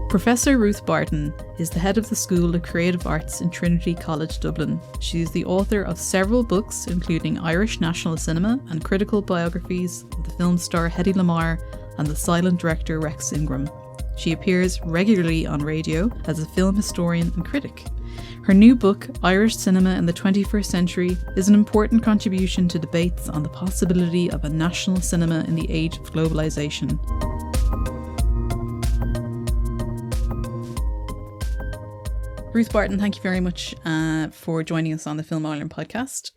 Professor Ruth Barton is the head of the School of Creative Arts in Trinity College Dublin. She is the author of several books, including Irish National Cinema and critical biographies of the film star Hedy Lamarr and the silent director Rex Ingram. She appears regularly on radio as a film historian and critic. Her new book, Irish Cinema in the 21st Century, is an important contribution to debates on the possibility of a national cinema in the age of globalisation. Ruth Barton, thank you very much for joining us on the Film Ireland podcast.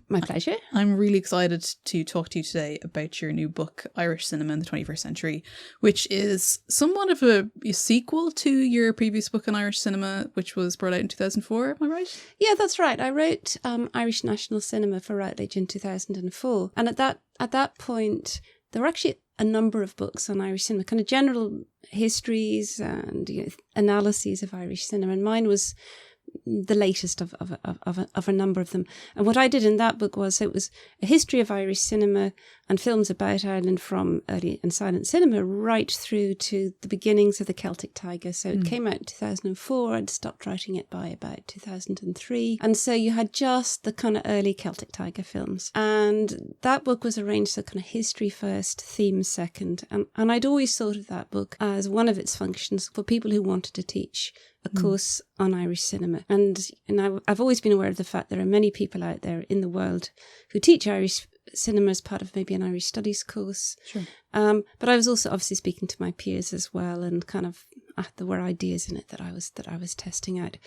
My pleasure. I'm really excited to talk to you today about your new book, Irish Cinema in the 21st Century, which is somewhat of a sequel to your previous book on Irish cinema, which was brought out in 2004, am I right? Yeah, that's right. I wrote Irish National Cinema for Routledge in 2004. And at that point, there were actually a number of books on Irish cinema, kind of general histories and analyses of Irish cinema, and mine was the latest of a number of them. And what I did in that book was, it was a history of Irish cinema and films about Ireland from early and silent cinema right through to the beginnings of the Celtic Tiger. So it came out in 2004. I'd stopped writing it by about 2003. And so you had just the kind of early Celtic Tiger films. And that book was arranged so kind of history first, themes second. And I'd always thought of that book as one of its functions for people who wanted to teach a course on Irish cinema. And I've always been aware of the fact there are many people out there in the world who teach Irish cinema as part of maybe an Irish studies course. Sure. But I was also obviously speaking to my peers as well, and kind of there were ideas in it that I was testing out.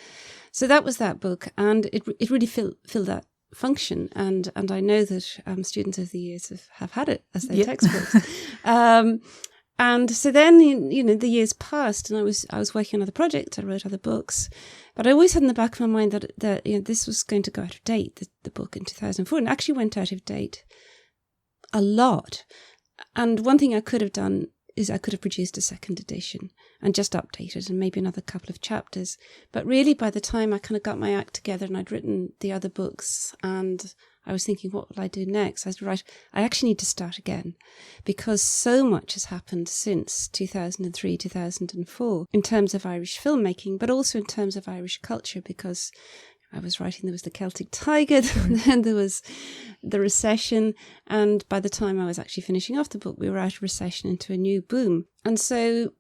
So that was that book, and it really filled that function. And I know that students over the years have had it as their textbooks. And so then, the years passed, and I was working on other projects. I wrote other books, but I always had in the back of my mind that this was going to go out of date. The book in 2004, and it actually went out of date a lot. And one thing I could have done is I could have produced a second edition and just updated and maybe another couple of chapters. But really, by the time I kind of got my act together and I'd written the other books, and I was thinking, what will I do next? I was right, I actually need to start again, because so much has happened since 2003, 2004 in terms of Irish filmmaking, but also in terms of Irish culture, because I was writing, there was the Celtic Tiger, then there was the recession, and by the time I was actually finishing off the book, we were out of recession into a new boom. And so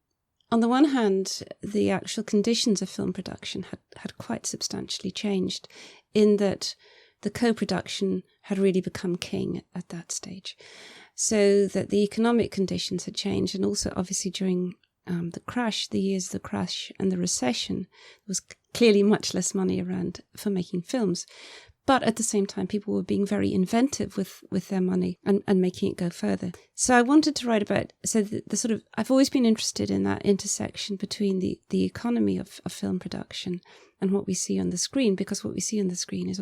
on the one hand, the actual conditions of film production had quite substantially changed, in that the co-production had really become king at that stage. So that the economic conditions had changed, and also obviously during the years of the crash and the recession, there was clearly much less money around for making films. But at the same time, people were being very inventive with their money and making it go further. So I wanted to write about, the sort of, I've always been interested in that intersection between the economy of film production and what we see on the screen, because what we see on the screen is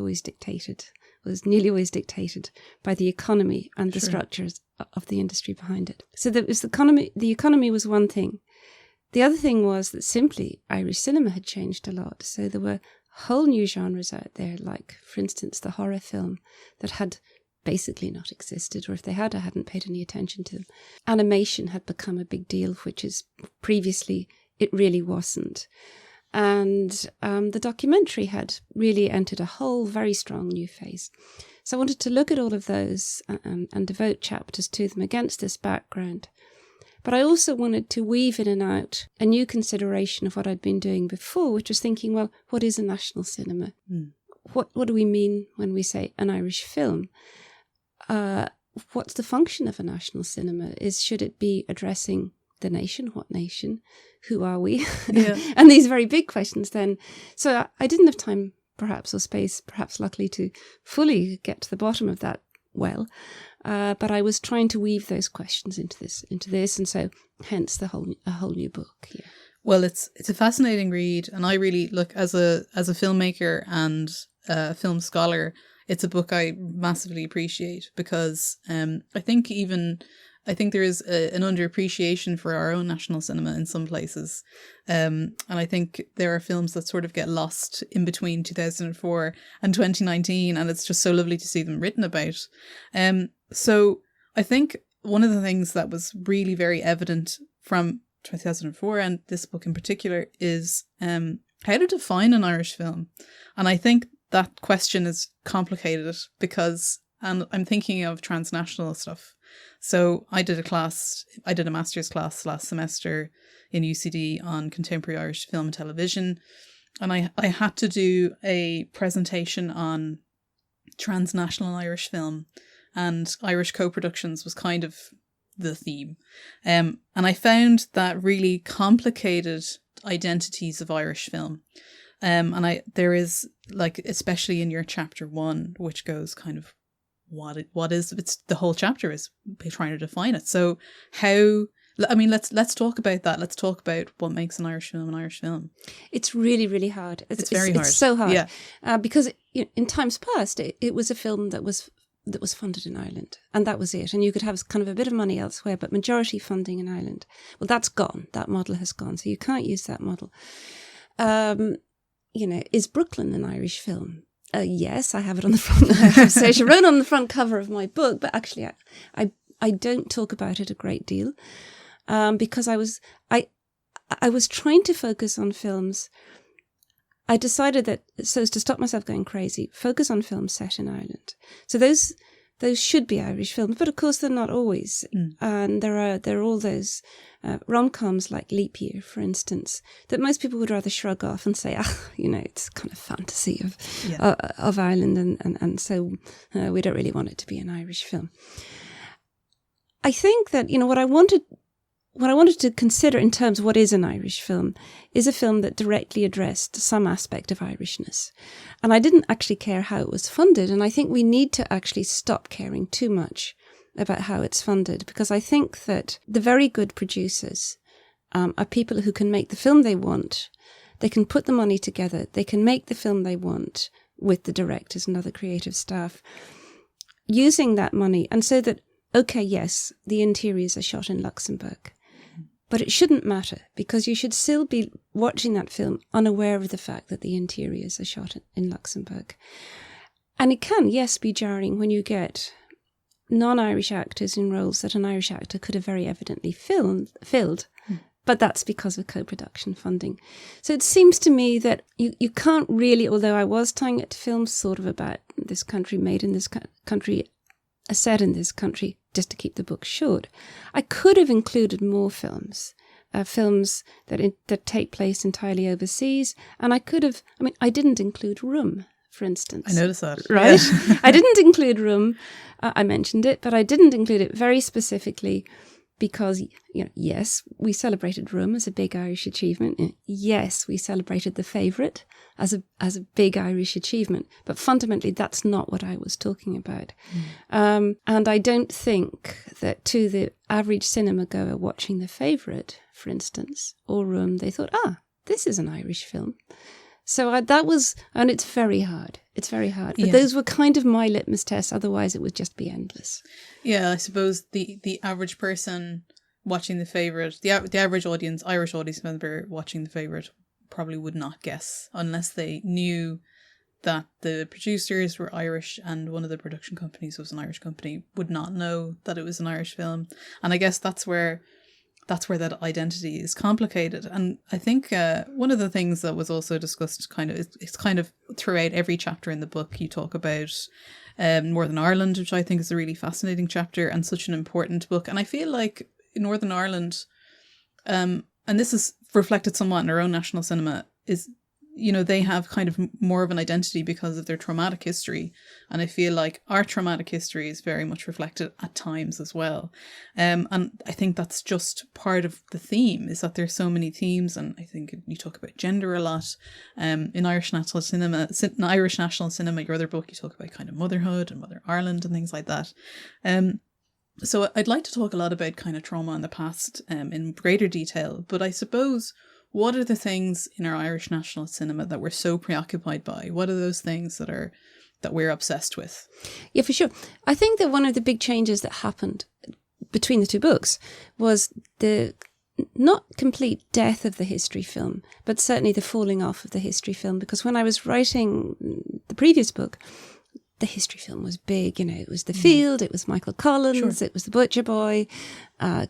nearly always dictated by the economy and the structures of the industry behind it. So there was the economy was one thing. The other thing was that simply Irish cinema had changed a lot. So there were whole new genres out there, like, for instance, the horror film, that had basically not existed, or if they had, I hadn't paid any attention to them. Animation had become a big deal, which is previously it really wasn't. And the documentary had really entered a whole very strong new phase. So I wanted to look at all of those and devote chapters to them against this background. But I also wanted to weave in and out a new consideration of what I'd been doing before, which was thinking, well, what is a national cinema? What do we mean when we say an Irish film? What's the function of a national cinema? Should it be addressing the nation? What nation? Who are we? Yeah. And these very big questions then. So I didn't have time, perhaps, or space, perhaps luckily, to fully get to the bottom of that well. But I was trying to weave those questions into this, and so hence a whole new book. Yeah. Well, it's a fascinating read, and I really look as a filmmaker and a film scholar. It's a book I massively appreciate, because I think there is an underappreciation for our own national cinema in some places. And I think there are films that sort of get lost in between 2004 and 2019, and it's just so lovely to see them written about. So I think one of the things that was really very evident from 2004, and this book in particular, is how to define an Irish film. And I think that question is complicated because I'm thinking of transnational stuff. So I did a master's class last semester in UCD on contemporary Irish film and television. And I had to do a presentation on transnational Irish film, and Irish co-productions was kind of the theme. And I found that really complicated identities of Irish film. There is, like, especially in your chapter 1, which goes kind of it's the whole chapter is trying to define it. So let's talk about that. Let's talk about what makes an Irish film an Irish film. It's really, really hard. It's very hard. It's so hard. Yeah. Because in times past, it was a film that was funded in Ireland, and that was it. And you could have kind of a bit of money elsewhere, but majority funding in Ireland. Well, that's gone. That model has gone. So you can't use that model. Is Brooklyn an Irish film? Yes, I have it on the front. So I wrote on the front cover of my book, but actually I don't talk about it a great deal because I was trying to focus on films. I decided that, so as to stop myself going crazy, focus on films set in Ireland. So those should be Irish films, but of course they're not always. And there are all those rom-coms like Leap Year, for instance, that most people would rather shrug off and say, it's kind of fantasy of Ireland, and so we don't really want it to be an Irish film. I think that what I wanted to consider in terms of what is an Irish film is a film that directly addressed some aspect of Irishness. And I didn't actually care how it was funded. And I think we need to actually stop caring too much about how it's funded, because I think that the very good producers are people who can make the film they want. They can put the money together. They can make the film they want with the directors and other creative staff using that money. And so that, okay, yes, the interiors are shot in Luxembourg. But it shouldn't matter, because you should still be watching that film unaware of the fact that the interiors are shot in Luxembourg. And it can, yes, be jarring when you get non-Irish actors in roles that an Irish actor could have very evidently filled, but that's because of co-production funding. So it seems to me that you can't really, although I was tying it to films sort of about this country, made in this country, set in this country, just to keep the book short, I could have included more films, films that take place entirely overseas, and I didn't include Room, for instance. I noticed that. Right? Yeah. I didn't include Room. I mentioned it, but I didn't include it very specifically because, yes, we celebrated Room as a big Irish achievement. Yes, we celebrated The Favourite as a big Irish achievement. But fundamentally, that's not what I was talking about. And I don't think that to the average cinema goer watching The Favourite, for instance, or Room, they thought, this is an Irish film. So that was, and it's very hard. It's very hard. But those were kind of my litmus tests. Otherwise, it would just be endless. Yeah, I suppose the average person watching The Favourite, the average audience, Irish audience member watching The Favourite probably would not guess unless they knew that the producers were Irish and one of the production companies was an Irish company, would not know that it was an Irish film. And I guess that's where that identity is complicated. And I think one of the things that was also discussed it's kind of throughout every chapter in the book, you talk about Northern Ireland, which I think is a really fascinating chapter and such an important book. And I feel like in Northern Ireland, and this is reflected somewhat in our own national cinema, is, they have kind of more of an identity because of their traumatic history. And I feel like our traumatic history is very much reflected at times as well. And I think that's just part of the theme, is that there's so many themes. And I think you talk about gender a lot. In Irish national cinema, your other book, you talk about kind of motherhood and Mother Ireland and things like that. So I'd like to talk a lot about kind of trauma in the past in greater detail. But I suppose, what are the things in our Irish national cinema that we're so preoccupied by? What are those things that we're obsessed with? Yeah, for sure. I think that one of the big changes that happened between the two books was the not complete death of the history film, but certainly the falling off of the history film. Because when I was writing the previous book, the history film was big. You know, it was The Field, it was Michael Collins, it was The Butcher Boy,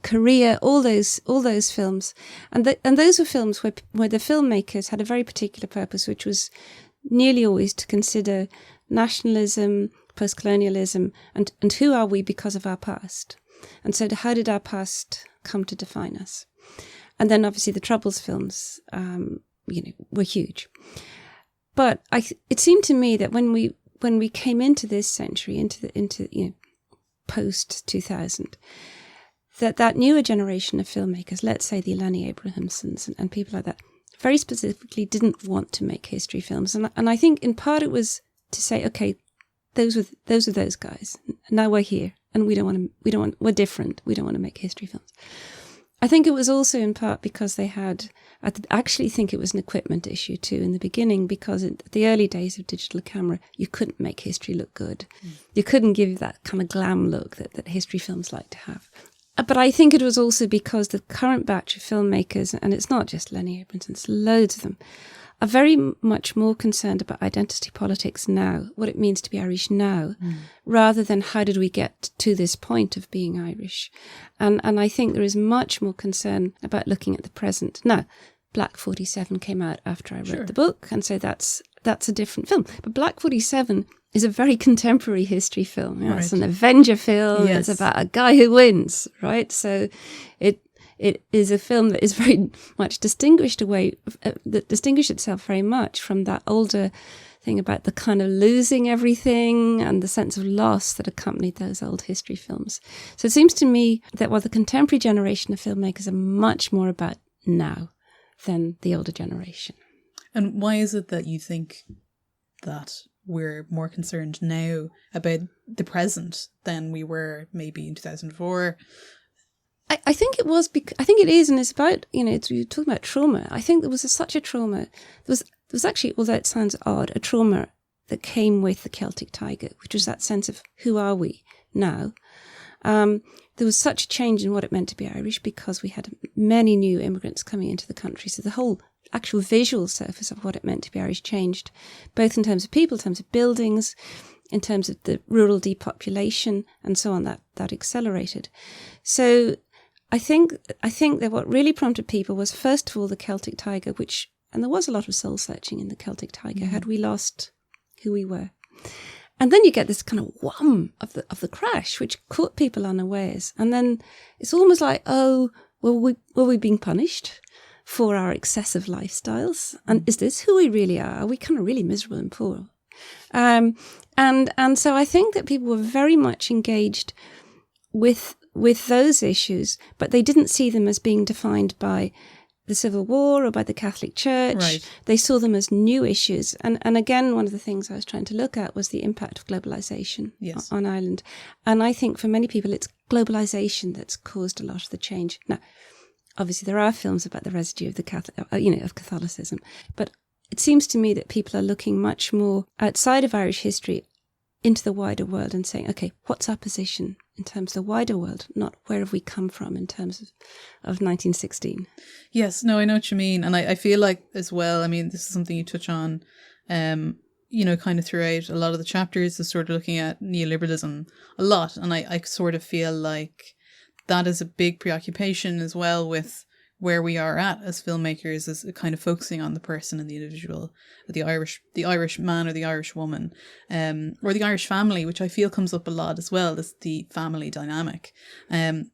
Korea, all those films, and those were films where the filmmakers had a very particular purpose, which was nearly always to consider nationalism, post-colonialism, and who are we because of our past, and so how did our past come to define us? And then obviously the Troubles films, were huge. But it seemed to me that when we came into this century, into post 2000, that newer generation of filmmakers, let's say the Eleni Abrahamsons and people like that, very specifically didn't want to make history films, and I think in part it was to say, okay, those are those guys. Now we're here, and we're different. We don't want to make history films. I think it was also in part because they had, I actually think it was an equipment issue too in the beginning, because in the early days of digital camera, you couldn't make history look good. You couldn't give that kind of glam look that history films like to have. But I think it was also because the current batch of filmmakers, and it's not just Lenny Abramson, it's loads of them, are very much more concerned about identity politics now, what it means to be Irish now, rather than how did we get to this point of being Irish. And I think there is much more concern about looking at the present. Now, Black 47 came out after I wrote the book, and so that's a different film. But Black 47 is a very contemporary history film. Right. It's an Avenger film. Yes. It's about a guy who wins, right? So it is a film that is very much that distinguished itself very much from that older thing about the kind of losing everything and the sense of loss that accompanied those old history films. So it seems to me that while the contemporary generation of filmmakers are much more about now than the older generation. And why is it that you think that we're more concerned now about the present than we were maybe in 2004? I think it was. I think it is, and it's about, you're talking about trauma. I think there was such a trauma. There was actually, although it sounds odd, a trauma that came with the Celtic Tiger, which was that sense of who are we now. There was such a change in what it meant to be Irish because we had many new immigrants coming into the country. So the whole actual visual surface of what it meant to be Irish changed, both in terms of people, in terms of buildings, in terms of the rural depopulation, and so on. That accelerated. So I think that what really prompted people was, first of all, the Celtic Tiger, and there was a lot of soul searching in the Celtic Tiger. Had we lost who we were? And then you get this kind of wham of the crash, which caught people unawares. And then it's almost like, oh, were we being punished for our excessive lifestyles? And is this who we really are? Are we kind of really miserable and poor? And so I think that people were very much engaged with those issues, but they didn't see them as being defined by the Civil War or by the Catholic Church. Right. They saw them as new issues. And again, one of the things I was trying to look at was the impact of globalization on Ireland. And I think for many people, it's globalization that's caused a lot of the change. Now, obviously, there are films about the residue of of Catholicism, but it seems to me that people are looking much more outside of Irish history into the wider world and saying, okay, what's our position in terms of the wider world, not where have we come from in terms of 1916. Yes, no, I know what you mean. And I feel like as well, I mean, this is something you touch on, kind of throughout a lot of the chapters, is sort of looking at neoliberalism a lot. And I sort of feel like that is a big preoccupation as well with where we are at as filmmakers, is kind of focusing on the person and the individual, the Irish man or the Irish woman, or the Irish family, which I feel comes up a lot as well, is the family dynamic. And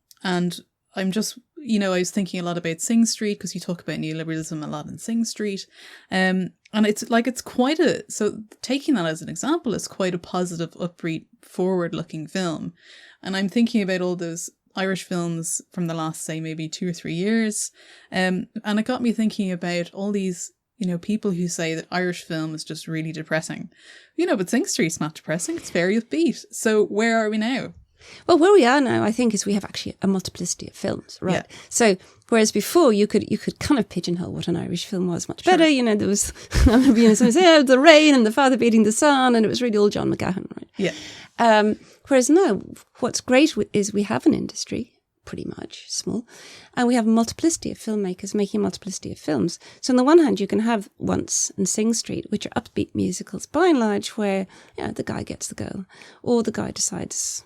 I'm just, I was thinking a lot about Sing Street, because you talk about neoliberalism a lot in Sing Street. And it's like, so taking that as an example, it's quite a positive, upbeat, forward-looking film. And I'm thinking about all those Irish films from the last, say, maybe 2 or 3 years. And it got me thinking about all these, people who say that Irish film is just really depressing. But Sing Street's not depressing. It's very upbeat. So where are we now? Well, where we are now, I think, is we have actually a multiplicity of films, right? Yeah. So whereas before you could kind of pigeonhole what an Irish film was much better. There was, the rain and the father beating the son, and it was really all John McGahern, right? Yeah. Whereas now, what's great is we have an industry, pretty much small. And we have a multiplicity of filmmakers making a multiplicity of films. So on the one hand, you can have Once and Sing Street, which are upbeat musicals by and large, where the guy gets the girl or the guy decides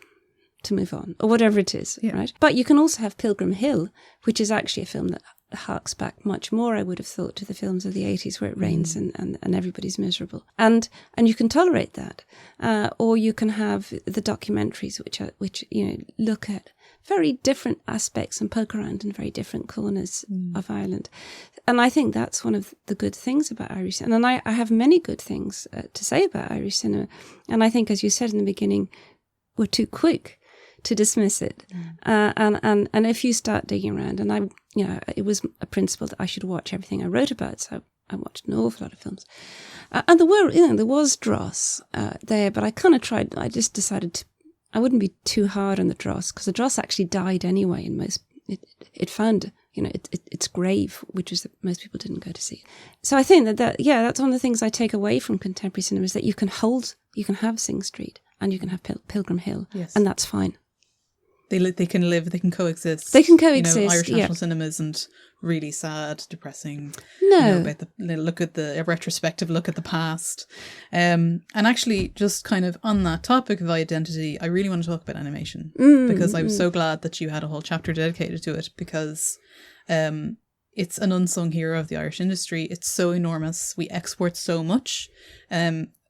to move on or whatever it is, right? But you can also have Pilgrim Hill, which is actually a film that harks back much more, I would have thought, to the films of the 80s where it rains and everybody's miserable. And you can tolerate that. Or you can have the documentaries which look at very different aspects and poke around in very different corners of Ireland. And I think that's one of the good things about Irish cinema. And I have many good things to say about Irish cinema. And I think, as you said in the beginning, we're too quick to dismiss it. And if you start digging around, and it was a principle that I should watch everything I wrote about, so I watched an awful lot of films. And there was dross there, but I kind of tried, I just decided I wouldn't be too hard on the dross, because the dross actually died anyway in it found, its grave, which is that most people didn't go to see it. So I think that's one of the things I take away from contemporary cinema, is that you can have Sing Street and you can have Pilgrim Hill, and that's fine. They can live, they can coexist. They can coexist. Irish national cinema isn't really sad, depressing. No. About a retrospective look at the past. And actually, just kind of on that topic of identity, I really want to talk about animation, because I was so glad that you had a whole chapter dedicated to it, because it's an unsung hero of the Irish industry. It's so enormous. We export so much.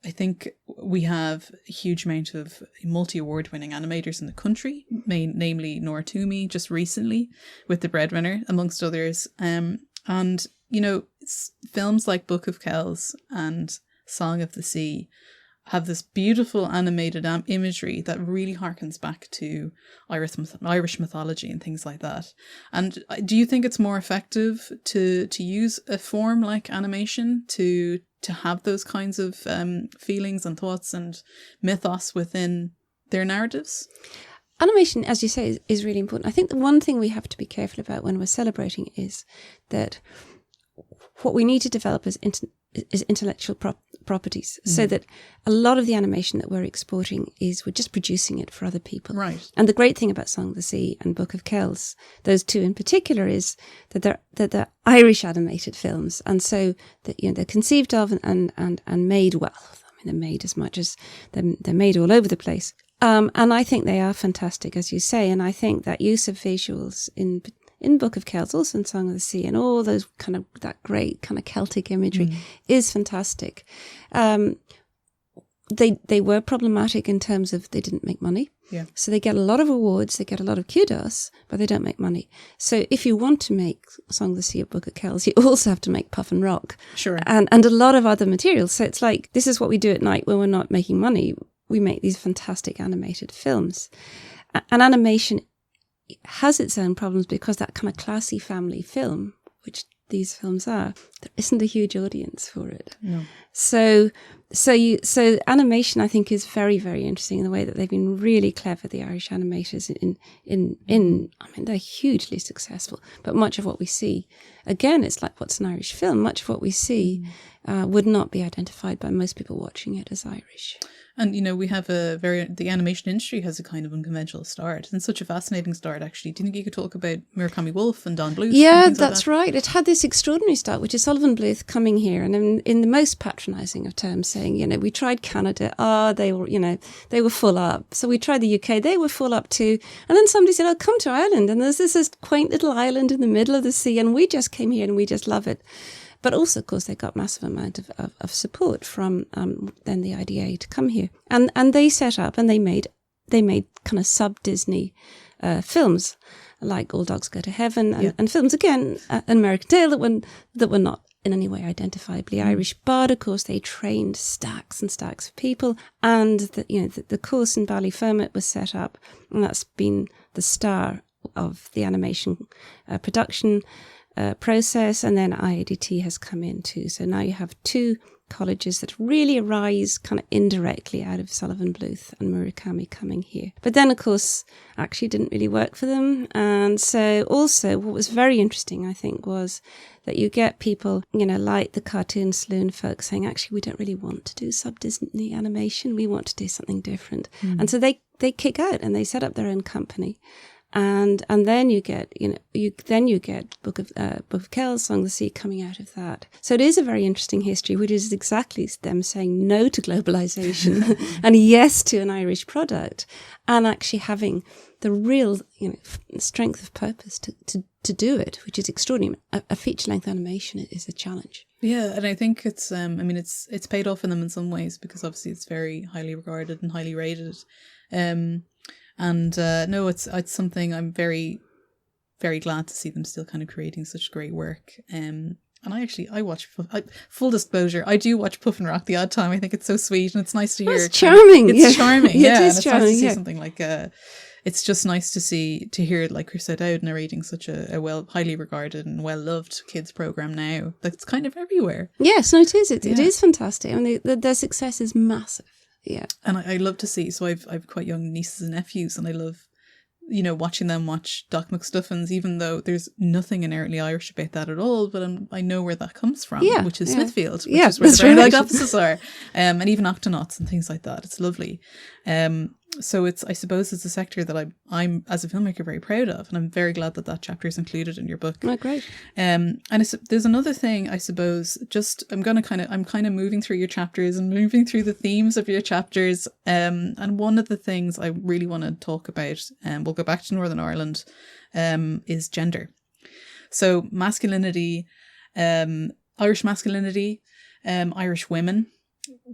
I think we have a huge amount of multi-award winning animators in the country, namely Nora Toomey just recently with The Breadwinner, amongst others. And, films like Book of Kells and Song of the Sea have this beautiful animated imagery that really harkens back to Irish mythology and things like that. And do you think it's more effective to use a form like animation to have those kinds of feelings and thoughts and mythos within their narratives? Animation, as you say, is really important. I think the one thing we have to be careful about when we're celebrating is that what we need to develop is intellectual properties, so that a lot of the animation that we're exporting we're just producing it for other people. Right. And the great thing about Song of the Sea and Book of Kells, those two in particular, is that they're Irish animated films, and so that they're conceived of and made well. I mean, they're made as much as they're made all over the place. And I think they are fantastic, as you say. And I think that use of visuals in Book of Kells, also in Song of the Sea, and all those that great kind of Celtic imagery is fantastic. They were problematic in terms of they didn't make money. Yeah. So they get a lot of awards, they get a lot of kudos, but they don't make money. So if you want to make Song of the Sea or Book of Kells, you also have to make Puff and Rock. Sure. And a lot of other materials. So it's like, this is what we do at night when we're not making money. We make these fantastic animated films. And animation has its own problems, because that kind of classy family film, which these films are, there isn't a huge audience for it. No. So animation, I think, is very, very interesting in the way that they've been really clever, the Irish animators, they're hugely successful. But much of what we see, again, it's like, what's an Irish film? Much of what we see would not be identified by most people watching it as Irish. And, we have the animation industry has a kind of unconventional start, and such a fascinating start, actually. Do you think you could talk about Murakami Wolf and Don Bluth? Yeah, that's right. It had this extraordinary start, which is Sullivan Bluth coming here and in the most patronising of terms saying, we tried Canada. They were full up. So we tried the UK. They were full up too. And then somebody said, come to Ireland. And there's this quaint little island in the middle of the sea. And we just came here and we just love it. But also, of course, they got massive amount of support from then the IDA to come here, and they set up and they made kind of sub-Disney films like All Dogs Go to Heaven and films again, An American Tale that were not in any way identifiably Irish, but of course they trained stacks and stacks of people, and the course in Ballyfermot was set up, and that's been the star of the animation production process, and then IADT has come in too. So now you have two colleges that really arise kind of indirectly out of Sullivan Bluth and Murakami coming here. But then, of course, actually didn't really work for them. And so also what was very interesting, I think, was that you get people, like the Cartoon Saloon folks saying, actually, we don't really want to do sub-Disney animation. We want to do something different. And so they kick out and they set up their own company. And then you get, you get Book of Kells, Song of the Sea coming out of that. So it is a very interesting history, which is exactly them saying no to globalization and yes to an Irish product, and actually having the real, strength of purpose to do it, which is extraordinary. A feature-length animation is a challenge. Yeah, and I think it's, it's paid off in them in some ways, because obviously it's very highly regarded and highly rated. No, it's something I'm very, very glad to see them still kind of creating such great work. And I watch, full disclosure, I do watch Puff and Rock the odd time. I think it's so sweet, and it's nice to hear. It's charming. It's charming. Yeah, it is and charming. It's nice to see something like it's just nice to hear, like Chris O'Dowd narrating such a highly regarded and well loved kids program now that's kind of everywhere. Yes, no, it is. It is fantastic. I mean, their success is massive. Yeah, and I love to see. So I've quite young nieces and nephews, and I love, watching them watch Doc McStuffins, even though there's nothing inherently Irish about that at all. But I know where that comes from, which is Smithfield, which is where the very light offices are, and even Octonauts and things like that. It's lovely. So I suppose it's a sector that I'm as a filmmaker very proud of, and I'm very glad that chapter is included in your book. Oh, great. And there's another thing, I suppose. Just I'm kind of moving through your chapters and moving through the themes of your chapters. And one of the things I really want to talk about, and we'll go back to Northern Ireland, is gender. So masculinity, Irish masculinity, Irish women.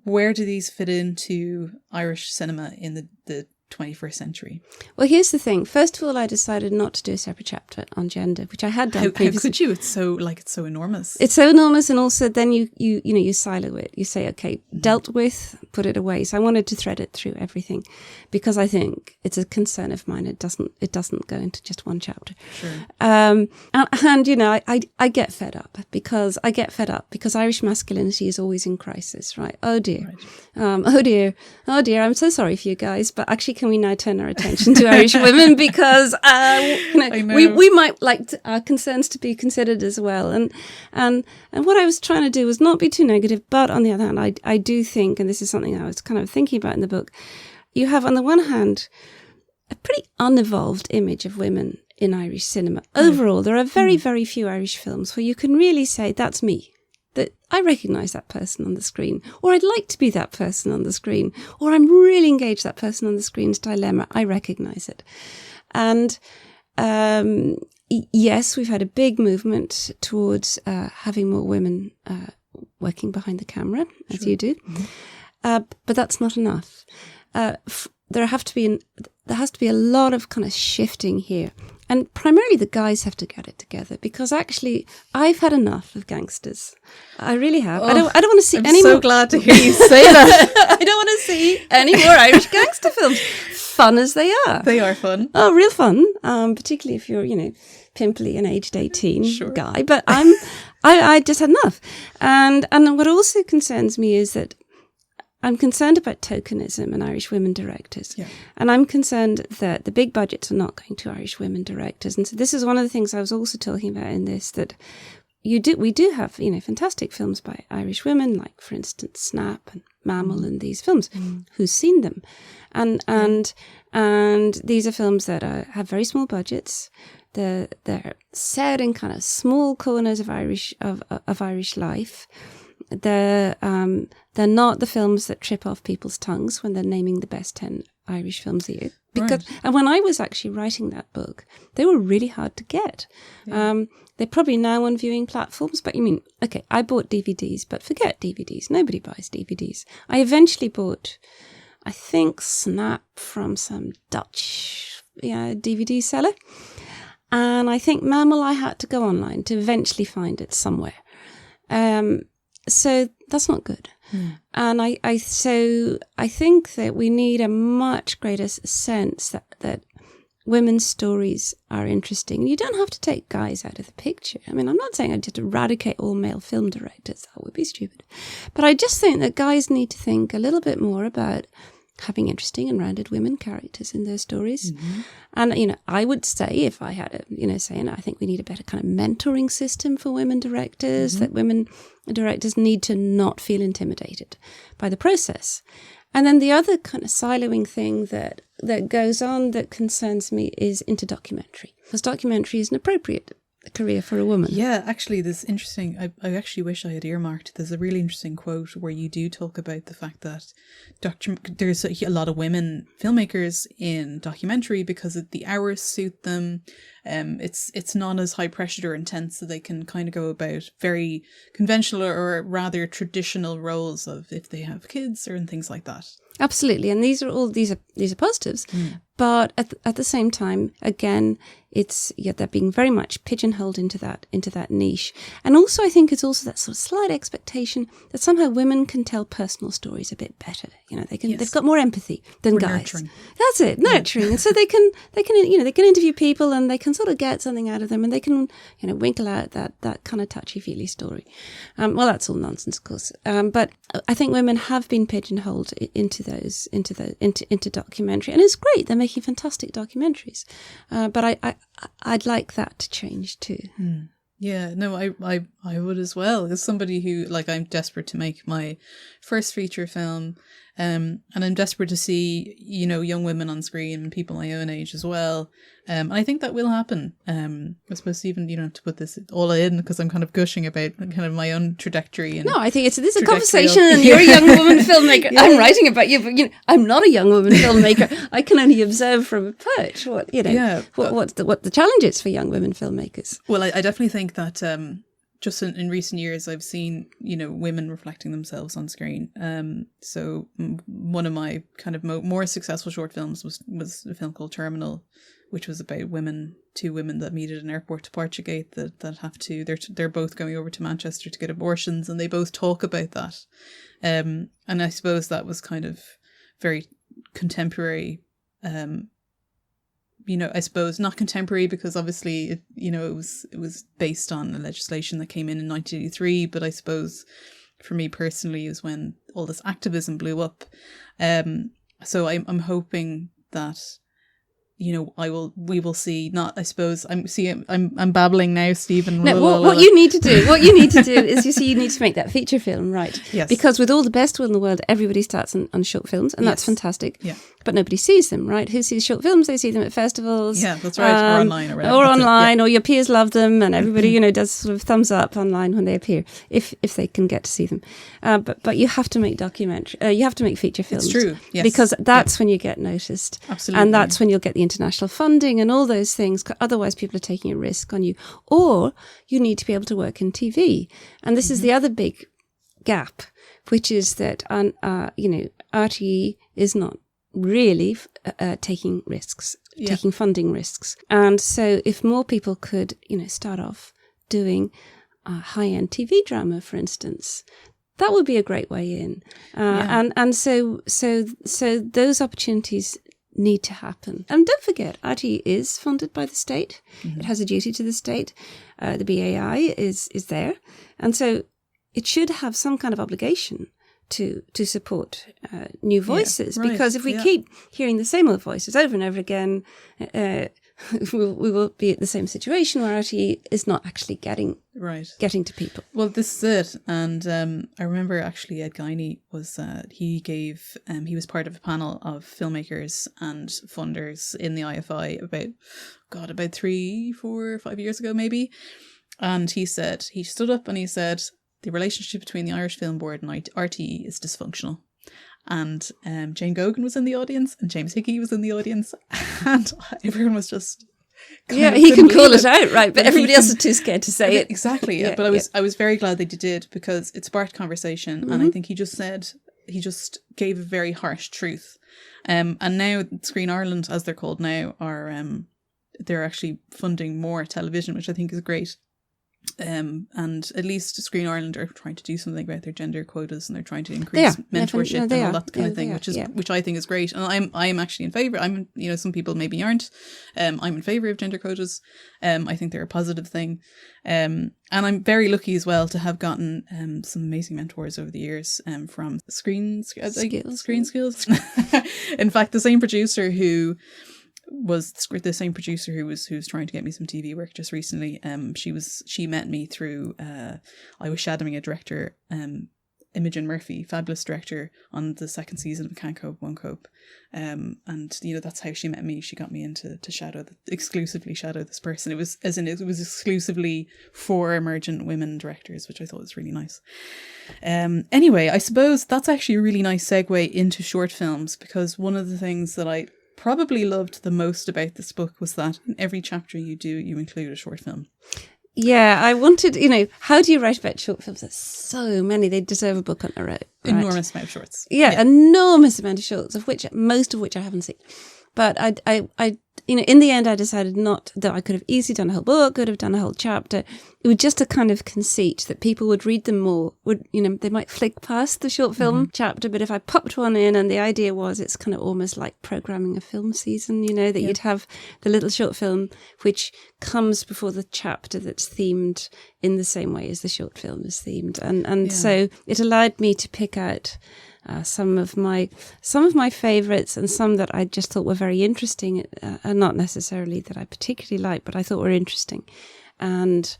Where do these fit into Irish cinema in the 21st century? Well, here's the thing. First of all, I decided not to do a separate chapter on gender, which I had done previously. How could you? It's so enormous. It's so enormous, and also then you silo it. You say, okay, dealt with, put it away. So I wanted to thread it through everything, because I think it's a concern of mine. It doesn't go into just one chapter. Sure. And I get fed up because Irish masculinity is always in crisis, right? Oh dear. Right. Oh dear. I'm so sorry for you guys, but actually, can we now turn our attention to Irish women, because we might like our concerns to be considered as well. And what I was trying to do was not be too negative, but on the other hand, I do think, and this is something I was kind of thinking about in the book, you have on the one hand a pretty unevolved image of women in Irish cinema. Overall, there are very, very few Irish films where you can really say, that's me. That I recognise that person on the screen, or I'd like to be that person on the screen, or I'm really engaged that person on the screen's dilemma. I recognise it. And yes, we've had a big movement towards having more women working behind the camera, as you do. Mm-hmm. But that's not enough. There has to be a lot of kind of shifting here. And primarily the guys have to get it together, because actually I've had enough of gangsters. I really have. I don't want to see any more. I'm so glad to hear you say that. I don't want to see any more Irish gangster films, fun as they are. They are fun. Oh, real fun. Particularly if you're, pimply and aged 18 guy. But I just had enough. And what also concerns me is that I'm concerned about tokenism and Irish women directors. Yeah. And I'm concerned that the big budgets are not going to Irish women directors. And so this is one of the things I was also talking about in this, that we do have, fantastic films by Irish women, like, for instance, Snap and Mammal and these films. Who's seen them? And these are films that have very small budgets. They're set in kind of small corners of Irish life. They're not the films that trip off people's tongues when they're naming the best 10 Irish films a year. And when I was actually writing that book, they were really hard to get. Yeah. They're probably now on viewing platforms, but I bought DVDs, but forget DVDs. Nobody buys DVDs. I eventually bought, I think, Snap from some Dutch DVD seller. And I think Mammal, I had to go online to eventually find it somewhere. So that's not good. And I think that we need a much greater sense that women's stories are interesting. You don't have to take guys out of the picture. I mean, I'm not saying I just eradicate all male film directors. That would be stupid. But I just think that guys need to think a little bit more about having interesting and rounded women characters in their stories. Mm-hmm. And, I would say, if I had I think we need a better kind of mentoring system for women directors, that women directors need to not feel intimidated by the process. And then the other kind of siloing thing that goes on that concerns me is into documentary. Because documentary is an appropriate career for a woman. Yeah, actually, there's interesting. I actually wish I had earmarked. There's a really interesting quote where you do talk about the fact that there's a lot of women filmmakers in documentary because the hours suit them. It's not as high pressure or intense, so they can kind of go about very conventional or rather traditional roles of if they have kids or and things like that. Absolutely, and these are positives. But at the same time, again, they're being very much pigeonholed into that niche. And also, I think it's also that sort of slight expectation that somehow women can tell personal stories a bit better. They've got more empathy than guys. Nurturing. That's it, nurturing. And so they can interview people and they can sort of get something out of them and they can winkle out that kind of touchy-feely story. Well, that's all nonsense, of course. But I think women have been pigeonholed into documentary, and it's great. They're making fantastic documentaries, but I'd like that to change too. Yeah, no, I would as well. As somebody who, I'm desperate to make my first feature film, and I'm desperate to see, young women on screen and people my own age as well. And I think that will happen. I suppose even you don't have to put this all in because I'm kind of gushing about kind of my own trajectory. And no, I think this is a conversation, and you're a young woman filmmaker. Yeah. I'm writing about you, but I'm not a young woman filmmaker. I can only observe from a perch what the challenge is for young women filmmakers. Well, I definitely think that just in recent years, I've seen, women reflecting themselves on screen. So one of my kind of more successful short films was a film called Terminal, which was about two women that meet at an airport to Portugate that have to, they're both going over to Manchester to get abortions, and they both talk about that. And I suppose that was kind of very contemporary. I suppose not contemporary because obviously it was based on the legislation that came in 1983, but I suppose for me personally is when all this activism blew up. So I'm hoping that we will see. Not, I suppose I'm babbling now, Stephen. No, what you need to do is you need to make that feature film, right? Yes. Because with all the best will in the world, everybody starts on short films, and that's fantastic. Yeah. But nobody sees them, right? Who sees short films? They see them at festivals. Yeah, that's right. Or online, or your peers love them, and everybody does sort of thumbs up online when they appear, if they can get to see them. But you have to make documentary. You have to make feature films. It's true. Yes. Because that's when you get noticed. Absolutely. And that's when you'll get the international funding and all those things. Otherwise, people are taking a risk on you. Or you need to be able to work in TV. And this is the other big gap, which is that RTE is not really taking risks, taking funding risks. And so if more people could, start off doing high-end TV drama, for instance, that would be a great way in. And so those opportunities need to happen. And don't forget, RTE is funded by the state. It has a duty to the state. The BAI is there. And so it should have some kind of obligation to support new voices, because if we keep hearing the same old voices over and over again, we will be at the same situation where RTE is not actually getting to people. Well, this is it. And I remember actually Ed Guiney was he was part of a panel of filmmakers and funders in the IFI about 3, 4, 5 years ago maybe. And he stood up and he said, the relationship between the Irish Film Board and RTE is dysfunctional. And Jane Gogan was in the audience and James Hickey was in the audience, and everyone was just he can call it out, right? But everybody else is too scared to say it. Exactly. Yeah, but I was very glad they did, because it sparked conversation, and I think he just gave a very harsh truth. And now Screen Ireland, as they're called now, are they're actually funding more television, which I think is great. And at least Screen Ireland are trying to do something about their gender quotas, and they're trying to increase mentorship and all that kind of thing, which I think is great. And I'm actually in favour. Some people maybe aren't. I'm in favour of gender quotas. I think they're a positive thing. And I'm very lucky as well to have gotten some amazing mentors over the years from Screen Skills. In fact, the same producer who was trying to get me some TV work just recently. She met me through I was shadowing a director Imogen Murphy, fabulous director, on the second season of Can't Cope, Won't Cope. And, that's how she met me. She got me into exclusively shadow this person. It was exclusively for emergent women directors, which I thought was really nice. Anyway, I suppose that's actually a really nice segue into short films, because one of the things that I probably loved the most about this book was that in every chapter you include a short film. Yeah, I wanted, how do you write about short films? There's so many. They deserve a book on their own. Right? Enormous amount of shorts. Yeah, enormous amount of shorts, most of which I haven't seen. But I in the end, I decided not that I could have easily done a whole book, could have done a whole chapter. It was just a kind of conceit that people would read them more. They might flick past the short film chapter, but if I popped one in, and the idea was it's kind of almost like programming a film season, that you'd have the little short film which comes before the chapter that's themed in the same way as the short film is themed, and so it allowed me to pick out some of my favourites, and some that I just thought were very interesting, and not necessarily that I particularly liked, but I thought were interesting, and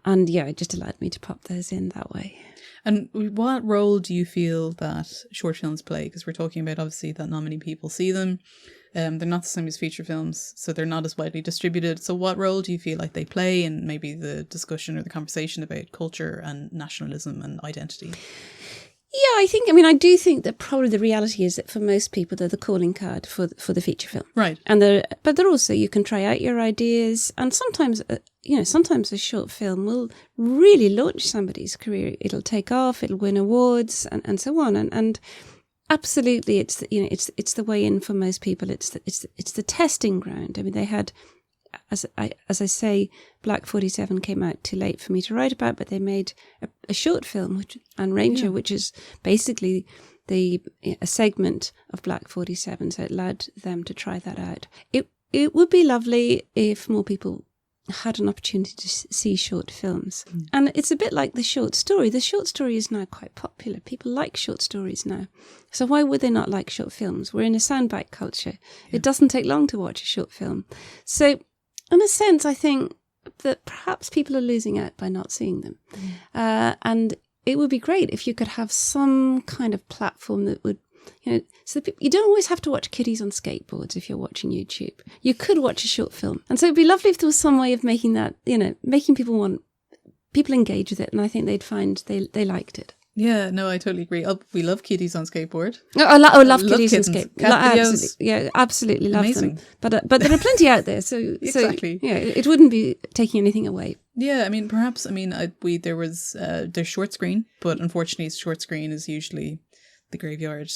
it just allowed me to pop those in that way. And what role do you feel that short films play? Because we're talking about, obviously, that not many people see them. They're not the same as feature films, so they're not as widely distributed. So what role do you feel like they play in maybe the discussion or the conversation about culture and nationalism and identity? Yeah, I do think that probably the reality is that for most people they're the calling card for the feature film, right? And but they're also, you can try out your ideas, and sometimes sometimes a short film will really launch somebody's career. It'll take off, it'll win awards, and so on, and absolutely, it's the way in for most people. It's the testing ground. I mean, they had, as I say, Black 47 came out too late for me to write about, but they made a short film, Ranger, which is basically a segment of Black 47, so it allowed them to try that out. It would be lovely if more people had an opportunity to see short films. And it's a bit like the short story. The short story is now quite popular. People like short stories now. So why would they not like short films? We're in a soundbite culture. Yeah. It doesn't take long to watch a short film. So in a sense, I think that perhaps people are losing out by not seeing them. And it would be great if you could have some kind of platform that would, so that you don't always have to watch kiddies on skateboards if you're watching YouTube. You could watch a short film. And so it'd be lovely if there was some way of making that, making people engage with it. And I think they'd find they liked it. Yeah, no, I totally agree. We love kiddies on skateboard. I love kiddies on skateboard. Absolutely love Amazing. them. But there are plenty out there, so exactly. So, it wouldn't be taking anything away. Yeah, there's short screen, but unfortunately, short screen is usually the graveyard,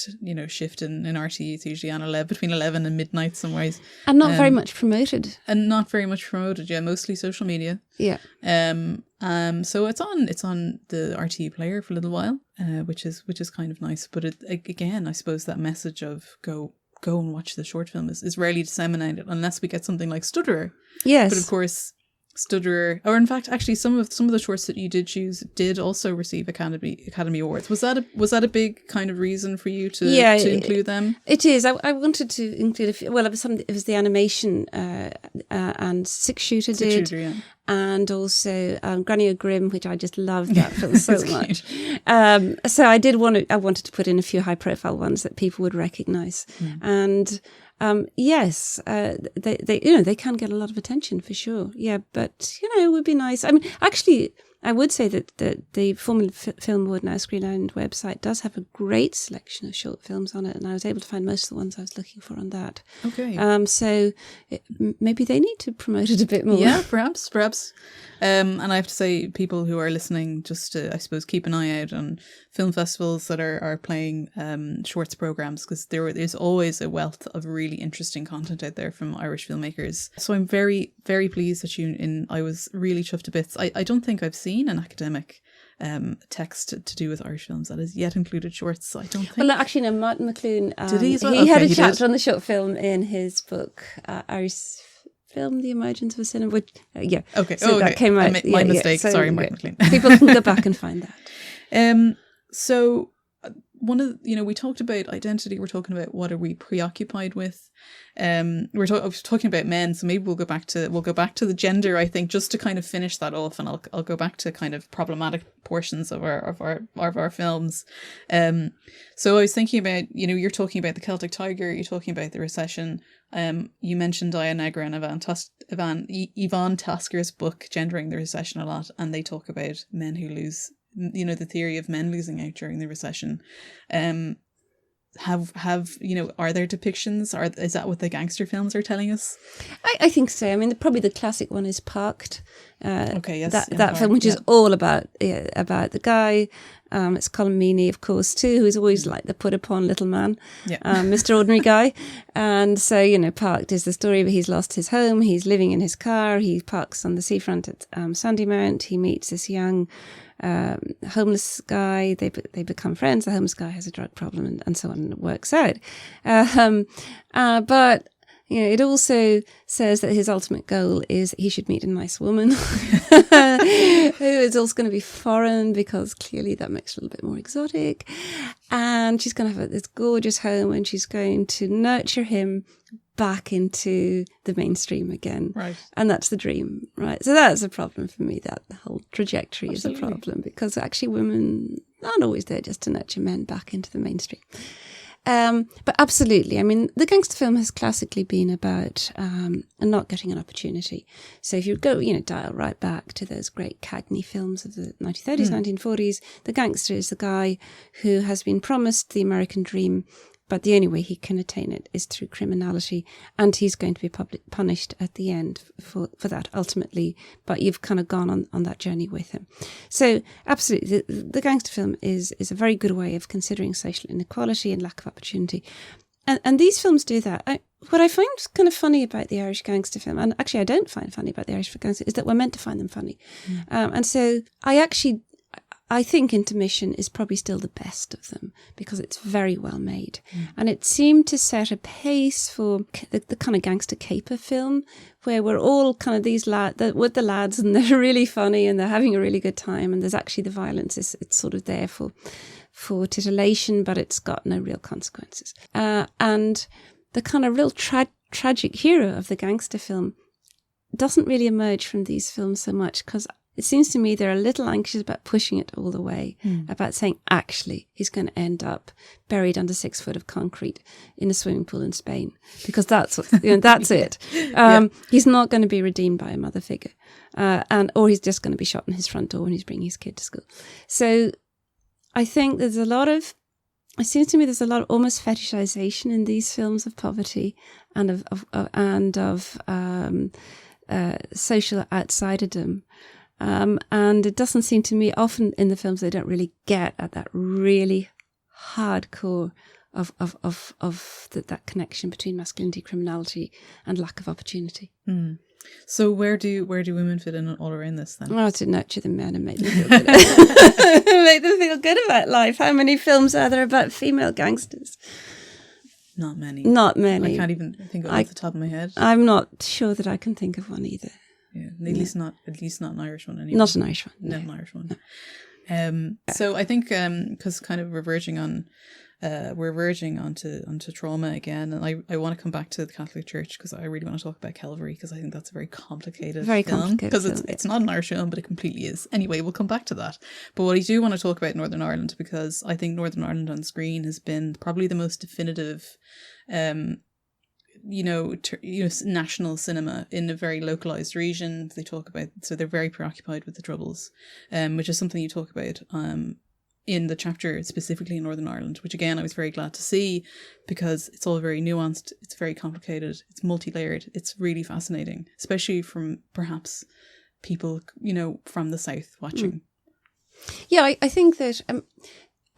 shift in RT. It's usually on between 11 and midnight some ways, and not very much promoted. Yeah, mostly social media. Yeah. So it's on the RT player for a little while, which is kind of nice. But again, I suppose that message of go and watch the short film is rarely disseminated unless we get something like Stutterer. Yes. But of course, Stutterer, or in fact, actually, some of the shorts that you did choose did also receive Academy Awards. Was that a big kind of reason for you to include them? It is. I wanted to include a few. Well, it was the animation and Six Shooter did, yeah. And also Granny O'Grim, which I just loved that film so much. So I wanted to put in a few high profile ones that people would recognise, and. Yes, they can get a lot of attention for sure. Yeah, but it would be nice. I mean, actually, I would say that the Formula Film Award Now Screen Island website does have a great selection of short films on it, and I was able to find most of the ones I was looking for on that. Okay. So maybe they need to promote it a bit more. Yeah, perhaps. And I have to say, people who are listening, just to, I suppose, keep an eye out on film festivals that are playing shorts programs, because there is always a wealth of really interesting content out there from Irish filmmakers. So I'm very, very pleased that I was really chuffed to bits. I don't think I've seen an academic text to do with Irish films that has yet included shorts. I don't think. Well, actually, no. Martin McLuhan did he as well? He had a chapter on the short film in his book, Irish Film: The Emergence of a Cinema. Which, okay. So that came out. My mistake. So, sorry, Martin McLuhan. People can go back and find that. So one of, we talked about identity. We're talking about what are we preoccupied with. I was talking about men, so maybe we'll go back to the gender, I think, just to kind of finish that off, and I'll go back to kind of problematic portions of our films. So I was thinking about, you're talking about the Celtic Tiger, you're talking about the recession. You mentioned Dia Negra and Yvonne Tasker's book Gendering the Recession a lot, and they talk about men who lose, the theory of men losing out during the recession. Are there depictions? Is that what the gangster films are telling us? I think so. I mean, probably the classic one is Parked. Okay, yes. That film, which is all about the guy. It's Colm Meaney, of course, too, who's always like the put-upon little man, Mr. Ordinary Guy. And so, Parked is the story of he's lost his home, he's living in his car, he parks on the seafront at Sandymount, he meets this young homeless guy, they become friends, the homeless guy has a drug problem, and so on, and it works out. But it also says that his ultimate goal is he should meet a nice woman who is also going to be foreign, because clearly that makes it a little bit more exotic. And she's going to have this gorgeous home, and she's going to nurture him back into the mainstream again. Right. And that's the dream, right? So that's a problem for me, that the whole trajectory Absolutely. Is a problem, because actually women aren't always there just to nurture men back into the mainstream. But absolutely, I mean, the gangster film has classically been about not getting an opportunity. So if you go, dial right back to those great Cagney films of the 1930s, 1940s, the gangster is the guy who has been promised the American dream, but the only way he can attain it is through criminality, and he's going to be punished at the end for that ultimately, but you've kind of gone on that journey with him. So absolutely, the gangster film is a very good way of considering social inequality and lack of opportunity. And these films do that. What I find kind of funny about the Irish gangster film, and actually I don't find funny about the Irish gangster, is that we're meant to find them funny. And so I think Intermission is probably still the best of them, because it's very well made. And it seemed to set a pace for the kind of gangster caper film, where we're all kind of these with the lads, and they're really funny and they're having a really good time, and there's actually the violence, it's sort of there for titillation, but it's got no real consequences. And the kind of real tragic hero of the gangster film doesn't really emerge from these films so much, because it seems to me they're a little anxious about pushing it all the way, about saying, actually, he's going to end up buried under 6 foot of concrete in a swimming pool in Spain, because that's that's it. He's not going to be redeemed by a mother figure, or he's just going to be shot in his front door when he's bringing his kid to school. So I think it seems to me there's a lot of almost fetishization in these films of poverty and of social outsiderdom. And it doesn't seem to me, often in the films, they don't really get at that really hardcore of that connection between masculinity, criminality, and lack of opportunity. So where do women fit in all around this then? Oh, to nurture the men and make them feel good. Make them feel good about life. How many films are there about female gangsters? Not many. I can't even think of it off the top of my head. I'm not sure that I can think of one either. Yeah, at least not an Irish one anyway. Not an Irish one. Not an Irish one. So I think because kind of we're verging onto trauma again, and I want to come back to the Catholic Church, because I really want to talk about Calvary, because I think that's a very complicated film, because it's not an Irish film, but it completely is. Anyway, we'll come back to that. But what I do want to talk about Northern Ireland, because I think Northern Ireland on screen has been probably the most definitive national cinema in a very localized region. They talk about, so they're very preoccupied with the Troubles, which is something you talk about in the chapter specifically in Northern Ireland, which again I was very glad to see, because it's all very nuanced, it's very complicated, it's multi-layered, it's really fascinating, especially from perhaps people from the South watching. Yeah, I think that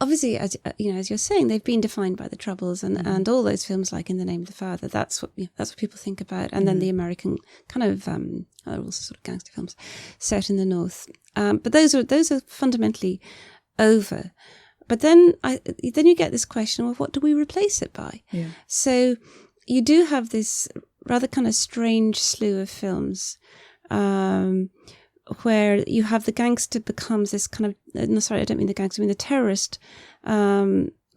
obviously, as you're saying, they've been defined by the Troubles, and all those films like In the Name of the Father. That's what people think about, and then the American kind of are also sort of gangster films set in the North. But those are fundamentally over. But then you get this question: well, what do we replace it by? Yeah. So you do have this rather kind of strange slew of films. Where you have the gangster becomes this kind of, no, sorry, I don't mean the gangster, I mean the terrorist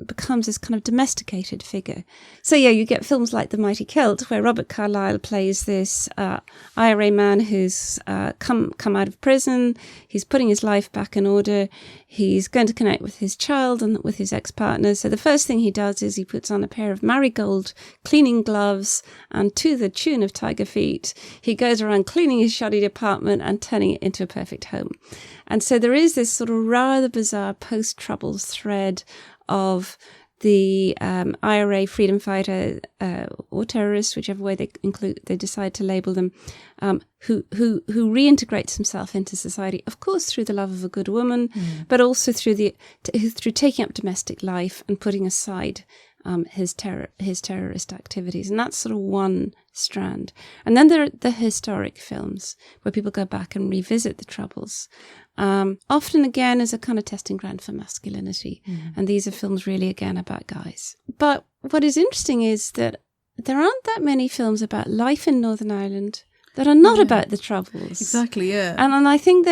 becomes this kind of domesticated figure. So yeah, you get films like The Mighty Kilt, where Robert Carlyle plays this IRA man who's come out of prison. He's putting his life back in order. He's going to connect with his child and with his ex-partner. So the first thing he does is he puts on a pair of marigold cleaning gloves, and to the tune of Tiger Feet, he goes around cleaning his shoddy apartment and turning it into a perfect home. And so there is this sort of rather bizarre post-Troubles thread of the IRA freedom fighter or terrorist, whichever way they decide to label them, who reintegrates himself into society, of course through the love of a good woman, but also through taking up domestic life and putting aside his terrorist activities. And that's sort of one strand. And then there are the historic films where people go back and revisit the Troubles. Often again as a kind of testing ground for masculinity. And these are films really again about guys. But what is interesting is that there aren't that many films about life in Northern Ireland that are not about the Troubles. Exactly, yeah. And I think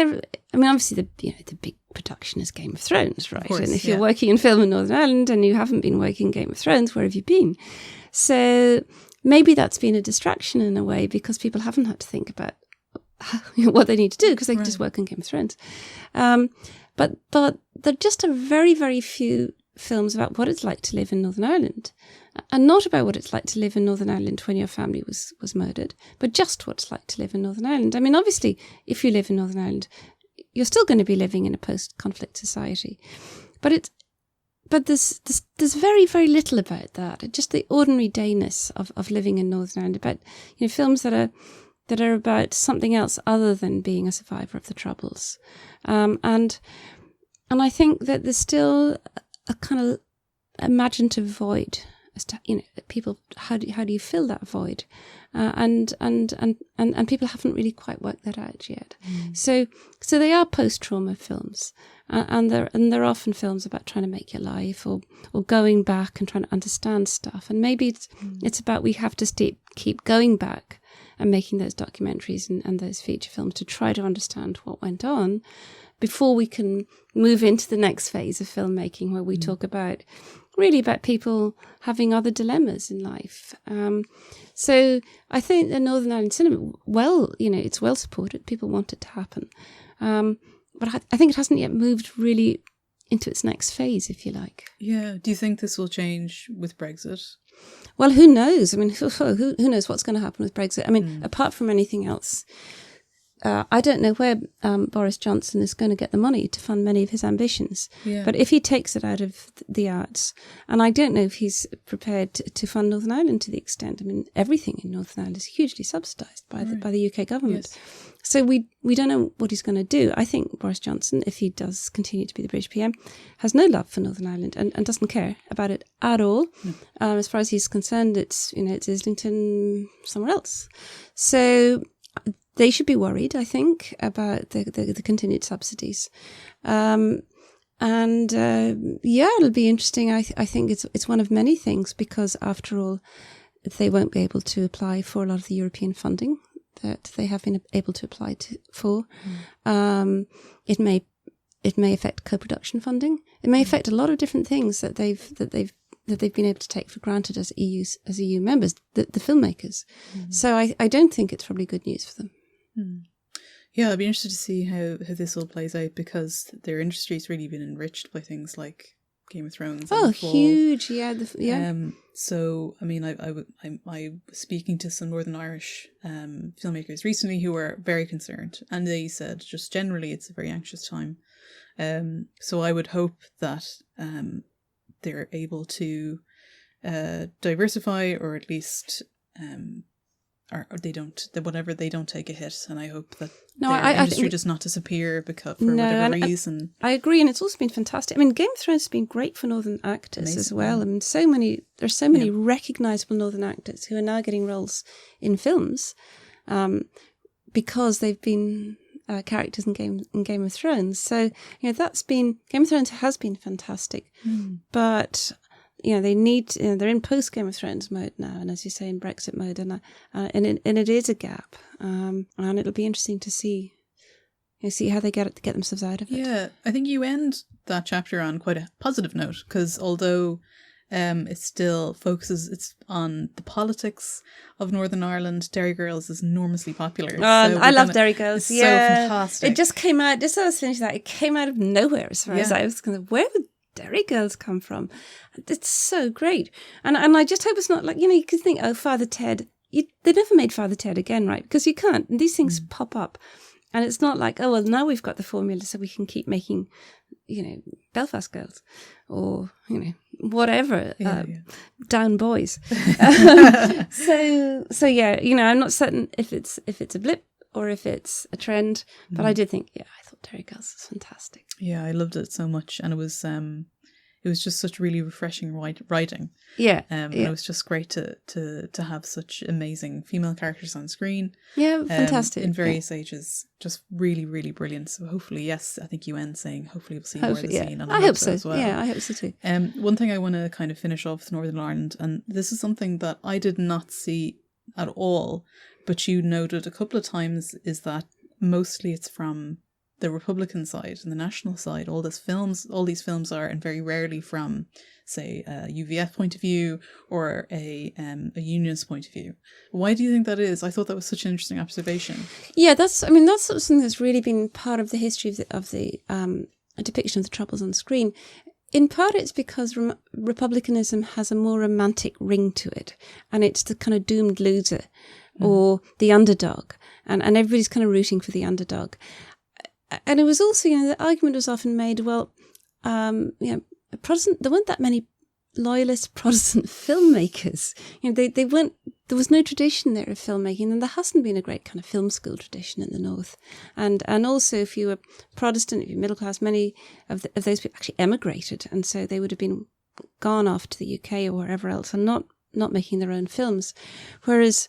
obviously the big production is Game of Thrones, right? Course, and if you're working in film in Northern Ireland and you haven't been working Game of Thrones, where have you been? So maybe that's been a distraction in a way, because people haven't had to think about what they need to do, because they can just work on Game of Thrones. But there just are very, very few films about what it's like to live in Northern Ireland, and not about what it's like to live in Northern Ireland when your family was murdered, but just what it's like to live in Northern Ireland. I mean, obviously, if you live in Northern Ireland, you're still going to be living in a post-conflict society, but there's very, very little about that. Just the ordinary dayness of living in Northern Ireland, about films that are about something else other than being a survivor of the Troubles, and I think that there's still a kind of imaginative void as to people. How do you fill that void? And people haven't really quite worked that out yet. So they are post-trauma films, and they're often films about trying to make your life, or going back and trying to understand stuff. And maybe it's about we have to keep going back and making those documentaries and those feature films to try to understand what went on before we can move into the next phase of filmmaking, where we talk about people having other dilemmas in life. So I think the Northern Ireland cinema, it's well supported. People want it to happen. But I think it hasn't yet moved really into its next phase, if you like. Yeah. Do you think this will change with Brexit? Well, who knows? I mean, who knows what's going to happen with Brexit? I mean, apart from anything else, I don't know where Boris Johnson is going to get the money to fund many of his ambitions. Yeah. But if he takes it out of the arts, and I don't know if he's prepared to fund Northern Ireland to the extent, I mean, everything in Northern Ireland is hugely subsidised by the UK government. Yes. So we don't know what he's going to do. I think Boris Johnson, if he does continue to be the British PM, has no love for Northern Ireland and doesn't care about it at all. As far as he's concerned, it's Islington somewhere else. So they should be worried, I think, about the continued subsidies. It'll be interesting. I think it's one of many things, because after all, they won't be able to apply for a lot of the European funding that they have been able to apply for. It may affect co-production funding. It may affect a lot of different things that they've been able to take for granted as EU members, the filmmakers. So I don't think it's probably good news for them. Yeah, I'd be interested to see how this all plays out, because their industry's really been enriched by things like Game of Thrones. Oh, huge! Yeah, So I mean, I was speaking to some Northern Irish filmmakers recently who were very concerned, and they said just generally it's a very anxious time. So I would hope that they're able to diversify, or at least or they don't take a hit, and I hope that the industry does not disappear for whatever reason. I agree, and it's also been fantastic. I mean, Game of Thrones has been great for Northern actors as well. I mean, there's so many recognisable Northern actors who are now getting roles in films because they've been characters in Game of Thrones. So Game of Thrones has been fantastic, but they need. They're in post Game of Thrones mode now, and as you say, in Brexit mode, and it is a gap. And it'll be interesting to see see how they get themselves out of it. Yeah, I think you end that chapter on quite a positive note, because although it still focuses it's on the politics of Northern Ireland, Derry Girls is enormously popular. I love Derry Girls. It's so fantastic. It just came out, just as I was finishing that, it came out of nowhere as far as I was kind of, where would Derry Girls come from? It's so great. And I just hope it's not like, you could think, oh, Father Ted, they never made Father Ted again, right? Because you can't. And these things pop up. And it's not like, oh, well, now we've got the formula so we can keep making, Belfast Girls or, whatever, Down Boys. So yeah, I'm not certain if it's a blip or if it's a trend, but I did think, I thought Derry Girls was fantastic. Yeah, I loved it so much. And it was just such really refreshing writing. Yeah. And it was just great to have such amazing female characters on screen. Yeah, fantastic. In various ages. Just really, really brilliant. So hopefully, yes, I think you end saying hopefully we'll see more of the scene. And I hope so. As well. Yeah, I hope so too. One thing I want to kind of finish off with Northern Ireland, and this is something that I did not see at all, but you noted a couple of times, is that mostly it's from the Republican side and the national side. All these films are, and very rarely from, say, a UVF point of view or a unionist point of view. Why do you think that is? I thought that was such an interesting observation. Yeah, that's sort of something that's really been part of the history of the depiction of the Troubles on screen. In part, it's because republicanism has a more romantic ring to it, and it's the kind of doomed loser or the underdog, and everybody's kind of rooting for the underdog. And it was also, the argument was often made, well, Protestant, there weren't that many loyalist Protestant filmmakers. They weren't, there was no tradition there of filmmaking, and there hasn't been a great kind of film school tradition in the North. And also, if you were Protestant, if you're middle class, many of those people actually emigrated, and so they would have been gone off to the UK or wherever else, and not making their own films. Whereas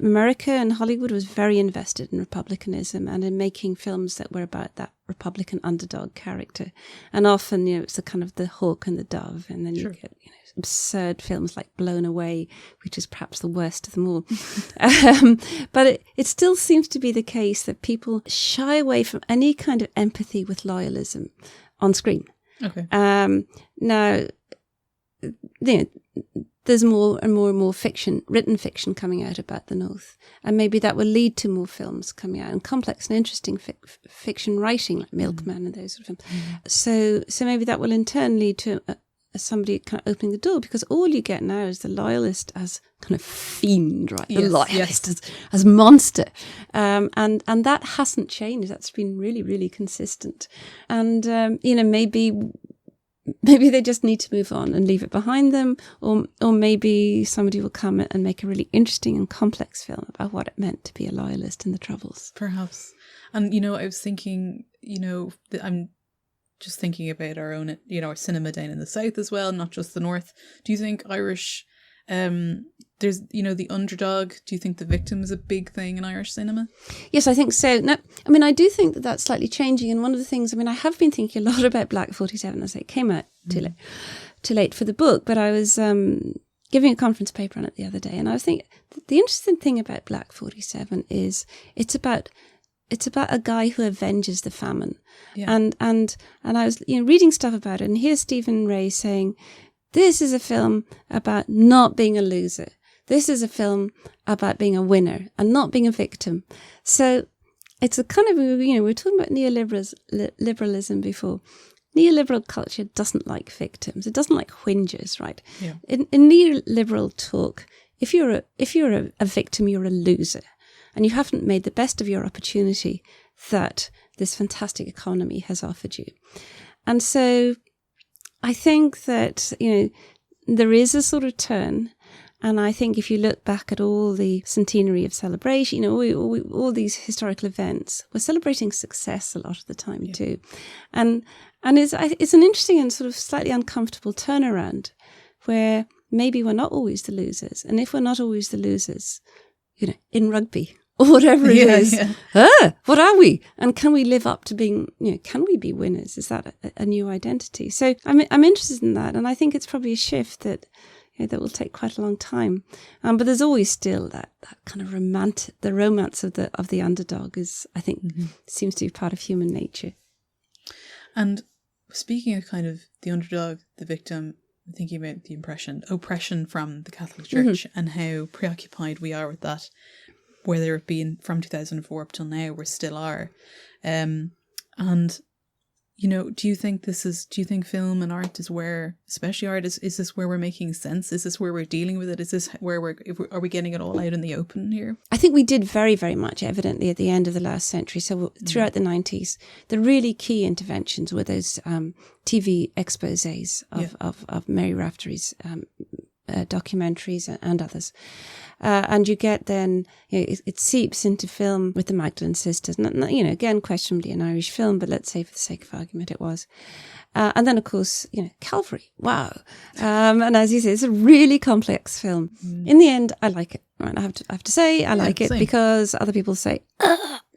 America and Hollywood was very invested in republicanism and in making films that were about that Republican underdog character. And often, it's the kind of the hawk and the dove. And then you get, absurd films like Blown Away, which is perhaps the worst of them all. But it still seems to be the case that people shy away from any kind of empathy with loyalism on screen. Okay. Now, there's more and more written fiction coming out about the North. And maybe that will lead to more films coming out, and complex and interesting fiction writing, like Milkman and those sort of films. So maybe that will in turn lead to somebody kind of opening the door, because all you get now is the loyalist as kind of fiend, right? The loyalist as monster. And that hasn't changed. That's been really, really consistent. And, maybe they just need to move on and leave it behind them, or maybe somebody will come and make a really interesting and complex film about what it meant to be a loyalist in the Troubles. Perhaps. And, I was thinking, I'm just thinking about our own, our cinema down in the South as well, not just the North. Do you think Irish, there's, the underdog, do you think the victim is a big thing in Irish cinema? Yes, I think so. No, I do think that that's slightly changing. And one of the things, I have been thinking a lot about Black 47, as it came out too late for the book, but I was giving a conference paper on it the other day, and I was thinking the interesting thing about Black 47 is it's about a guy who avenges the famine. Yeah. And I was reading stuff about it, and here's Stephen Ray saying, this is a film about not being a loser. This is a film about being a winner and not being a victim. So it's a kind of, we were talking about neoliberalism before. Neoliberal culture doesn't like victims. It doesn't like whingers, right? Yeah. In neoliberal talk, if you're a victim, you're a loser. And you haven't made the best of your opportunity that this fantastic economy has offered you. And so I think that, there is a sort of turn. And I think if you look back at all the centenary of celebration, all these historical events, we're celebrating success a lot of the time too. And it's an interesting and sort of slightly uncomfortable turnaround where maybe we're not always the losers. And if we're not always the losers, in rugby or whatever it is, what are we? And can we live up to being, can we be winners? Is that a new identity? So I'm interested in that. And I think it's probably a shift that, that will take quite a long time. But there's always still that kind of the romance of the underdog is, I think, seems to be part of human nature. And speaking of kind of the underdog, the victim, thinking about the oppression from the Catholic Church and how preoccupied we are with that, whether it be from 2004 up till now, we still are. And, do you think film and art is where, especially art, is this where we're making sense? Is this where we're dealing with it? Is this where are we getting it all out in the open here? I think we did very, very much, evidently, at the end of the last century. So throughout the 90s, the really key interventions were those TV exposés of Mary Raftery's documentaries and others. And you get then, it seeps into film with the Magdalene Sisters. And, again, questionably an Irish film, but let's say for the sake of argument it was. And then, of course, Calvary. Wow. And as you say, it's a really complex film. In the end, I like it. Right? I have to say I like it because other people say,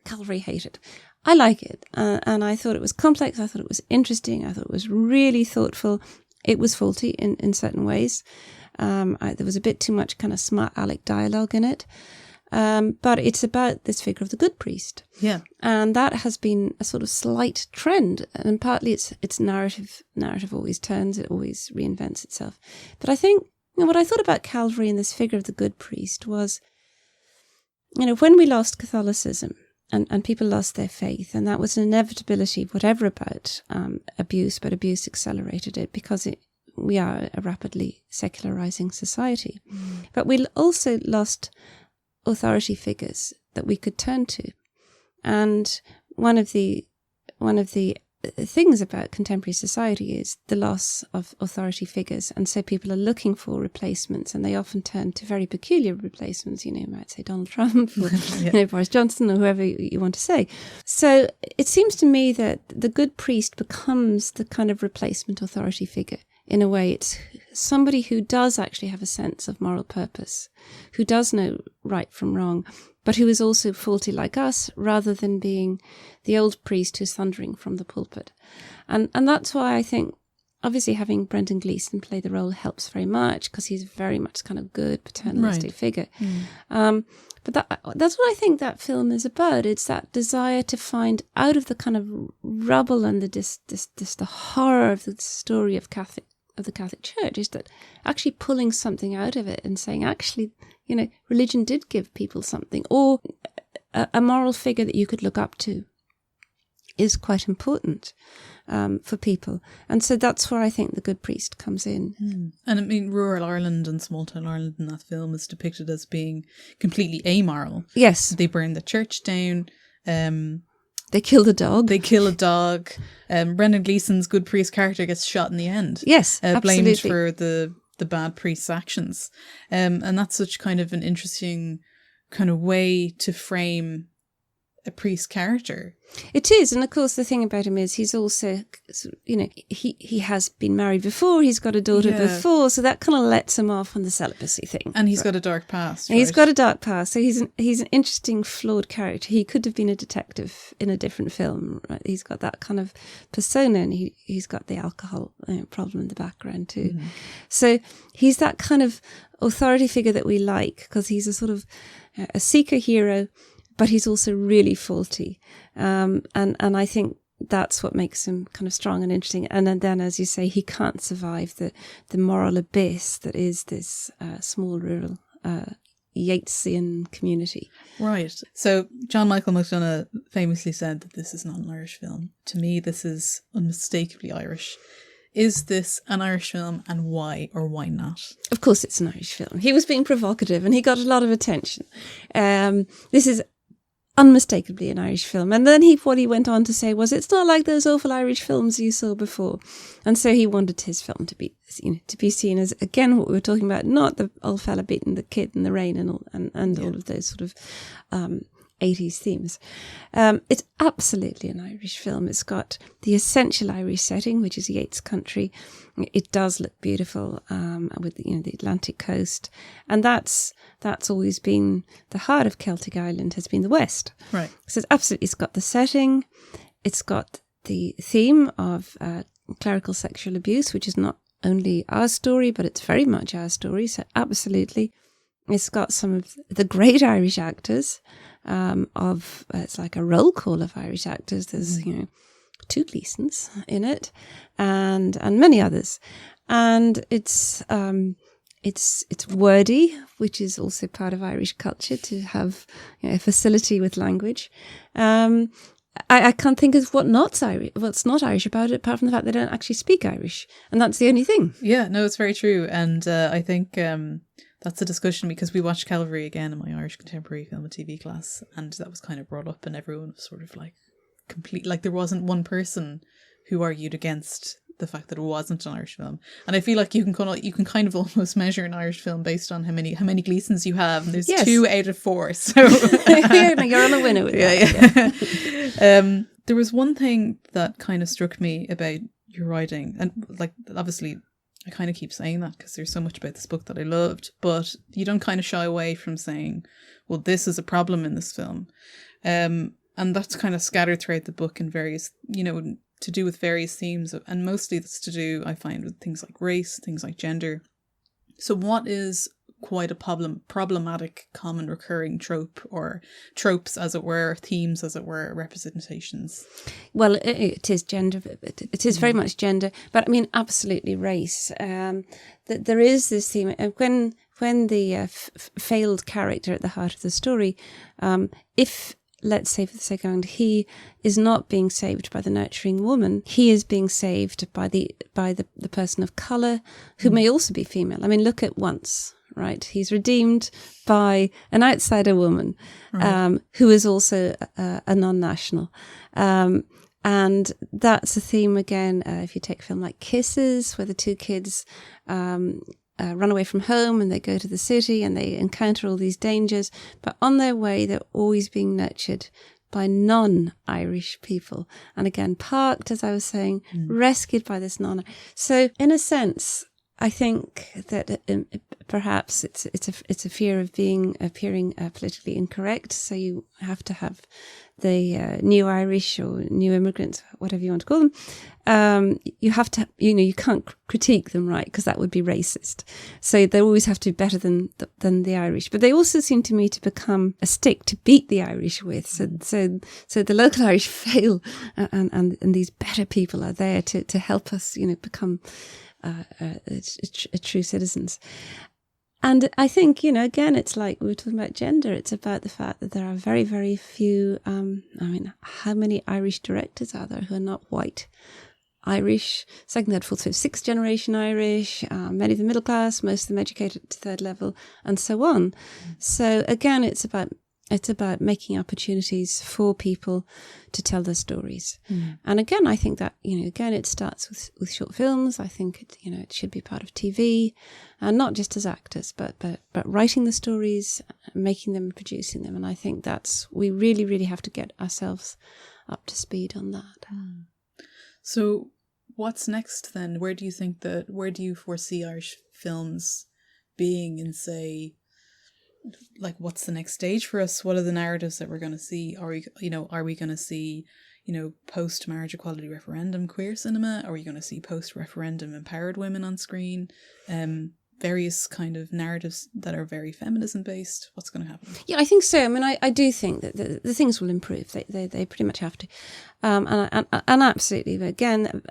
Calvary, hate it. I like it. And I thought it was complex. I thought it was interesting. I thought it was really thoughtful. It was faulty in certain ways. There was a bit too much kind of smart aleck dialogue in it. But it's about this figure of the good priest. Yeah. And that has been a sort of slight trend. And partly it's narrative. Narrative always turns. It always reinvents itself. But I think what I thought about Calvary and this figure of the good priest was, when we lost Catholicism and people lost their faith, and that was an inevitability, whatever about abuse, but abuse accelerated it because we are a rapidly secularizing society. But we also lost authority figures that we could turn to. And one of the things about contemporary society is the loss of authority figures. And so people are looking for replacements, and they often turn to very peculiar replacements. You might say Donald Trump or Boris Johnson or whoever you want to say. So it seems to me that the good priest becomes the kind of replacement authority figure. In a way, it's somebody who does actually have a sense of moral purpose, who does know right from wrong, but who is also faulty like us, rather than being the old priest who's thundering from the pulpit. And that's why I think, obviously, having Brendan Gleeson play the role helps very much, because he's very much kind of good paternalistic figure. But that's what I think that film is about. It's that desire to find out of the kind of rubble and the horror of the story of the Catholic Church, is that actually pulling something out of it and saying, actually, religion did give people something, or a moral figure that you could look up to is quite important for people. And so that's where I think the good priest comes in. And I mean, rural Ireland and small town Ireland in that film is depicted as being completely amoral. Yes. They burn the church down. They kill a dog. Brendan Gleeson's good priest character gets shot in the end. Yes, absolutely. Blamed for the bad priest's actions. And that's such kind of an interesting kind of way to frame a priest character. It is. And of course, the thing about him is he's also, he has been married before. He's got a daughter before. So that kind of lets him off on the celibacy thing. And he's got a dark past. Right? He's got a dark past. So he's an interesting, flawed character. He could have been a detective in a different film. Right? He's got that kind of persona, and he's got the alcohol problem in the background too. Mm-hmm. So he's that kind of authority figure that we like, because he's a sort of a seeker hero, but he's also really faulty. And I think that's what makes him kind of strong and interesting. And then, as you say, he can't survive the moral abyss that is this small rural Yeatsian community. Right. So John Michael McDonagh famously said that this is not an Irish film. To me, this is unmistakably Irish. Is this an Irish film, and why or why not? Of course it's an Irish film. He was being provocative and he got a lot of attention. This is unmistakably an Irish film. And then what he went on to say was, it's not like those awful Irish films you saw before. And so he wanted his film to be seen as, again, what we were talking about, not the old fella beating the kid in the rain and all of those sort of 80s themes. It's absolutely an Irish film. It's got the essential Irish setting, which is Yeats country. It does look beautiful with the Atlantic coast, and that's always been the heart of Celtic Ireland, has been the West. Right. So it's got the setting, it's got the theme of clerical sexual abuse, which is not only our story, but it's very much our story. So absolutely. It's got some of the great Irish actors it's like a roll call of Irish actors. There's, 2 Gleasons in it and many others. And it's wordy, which is also part of Irish culture, to have a facility with language. I can't think of what's not Irish about it, apart from the fact they don't actually speak Irish. And that's the only thing. Yeah, no, it's very true. And I think that's a discussion, because we watched Calvary again in my Irish contemporary film and TV class, and that was kind of brought up, and everyone was sort of like there wasn't one person who argued against the fact that it wasn't an Irish film. And I feel like you can kind of almost measure an Irish film based on how many Gleasons you have, and there's 2 out of 4. So you're on a winner with that. Yeah. There was one thing that kind of struck me about your writing, and like obviously I kind of keep saying that because there's so much about this book that I loved, but you don't kind of shy away from saying, well, this is a problem in this film. And that's kind of scattered throughout the book in various, to do with various themes, and mostly that's to do, I find, with things like race, things like gender. So what is quite a problematic, common recurring trope, or tropes, as it were, themes, as it were, representations? Well, it is gender. It is very much gender, but I mean, absolutely race. There is this theme when the failed character at the heart of the story, if, let's say for the sake of argument, he is not being saved by the nurturing woman, he is being saved by the person of colour, who may also be female. I mean, look at Once, right? He's redeemed by an outsider woman, who is also a non-national. And that's a theme again, if you take a film like Kisses, where the 2 kids run away from home and they go to the city and they encounter all these dangers, but on their way they're always being nurtured by non-Irish people, and again parked, as I was saying, rescued by this so in a sense I think that perhaps it's a fear of appearing politically incorrect, so you have to have the new Irish or new immigrants, whatever you want to call them, you have to, you can't critique them, right? Because that would be racist. So they always have to be better than the Irish. But they also seem to me to become a stick to beat the Irish with. So the local Irish fail, and these better people are there to help us, become true citizens. And I think, again, it's like we were talking about gender. It's about the fact that there are very, very few, how many Irish directors are there who are not white? Irish, second, third, fourth, fifth, sixth generation Irish, many of them middle class, most of them educated to 3rd level, and so on. So again, it's about making opportunities for people to tell their stories. And again, I think that, again, it starts with short films. I think it should be part of TV, and not just as actors, but writing the stories, making them, producing them. And I think we really, really have to get ourselves up to speed on that. So what's next then? Where do you foresee Irish films being in, say, like, what's the next stage for us? What are the narratives that we're going to see? Are we going to see, post-marriage equality referendum queer cinema? Are we going to see post-referendum empowered women on screen? Various kind of narratives that are very feminism based. What's going to happen? Yeah, I think so. I mean, I do think that the things will improve. They pretty much have to, and absolutely. Again,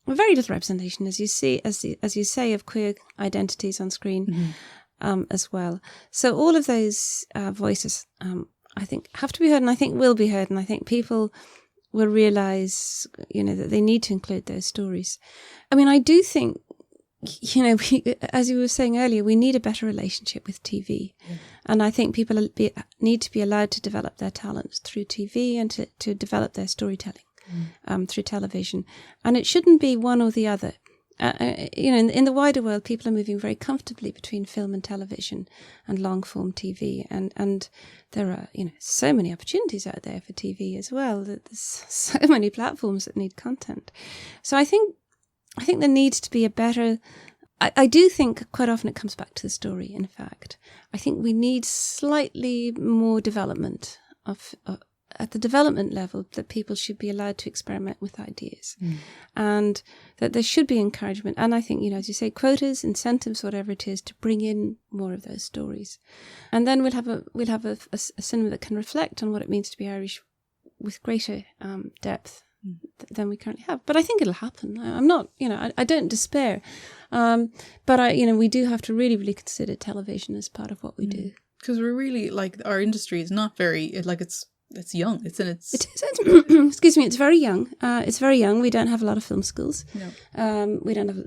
very little representation, as you see, as you say, of queer identities on screen. As well. So all of those voices, I think, have to be heard, and I think will be heard, and I think people will realise, that they need to include those stories. I mean, I do think, as you were saying earlier, we need a better relationship with TV. And I think people need to be allowed to develop their talents through TV and to develop their storytelling through television. And it shouldn't be one or the other. In the wider world, people are moving very comfortably between film and television and long form TV, and there are so many opportunities out there for TV as well. That there's so many platforms that need content. So I think there needs to be a better. I do think quite often it comes back to the story. In fact, I think we need slightly more development of at the development level that people should be allowed to experiment with ideas, and that there should be encouragement. And I think, as you say, quotas, incentives, whatever it is, to bring in more of those stories. And then we'll have a cinema that can reflect on what it means to be Irish with greater depth than we currently have. But I think it'll happen. I'm not, I don't despair. But we do have to really, really consider television as part of what we do. Because we're really, our industry is not very, it's young. It's in its... It is. Excuse me. It's very young. It's very young. We don't have a lot of film schools. No.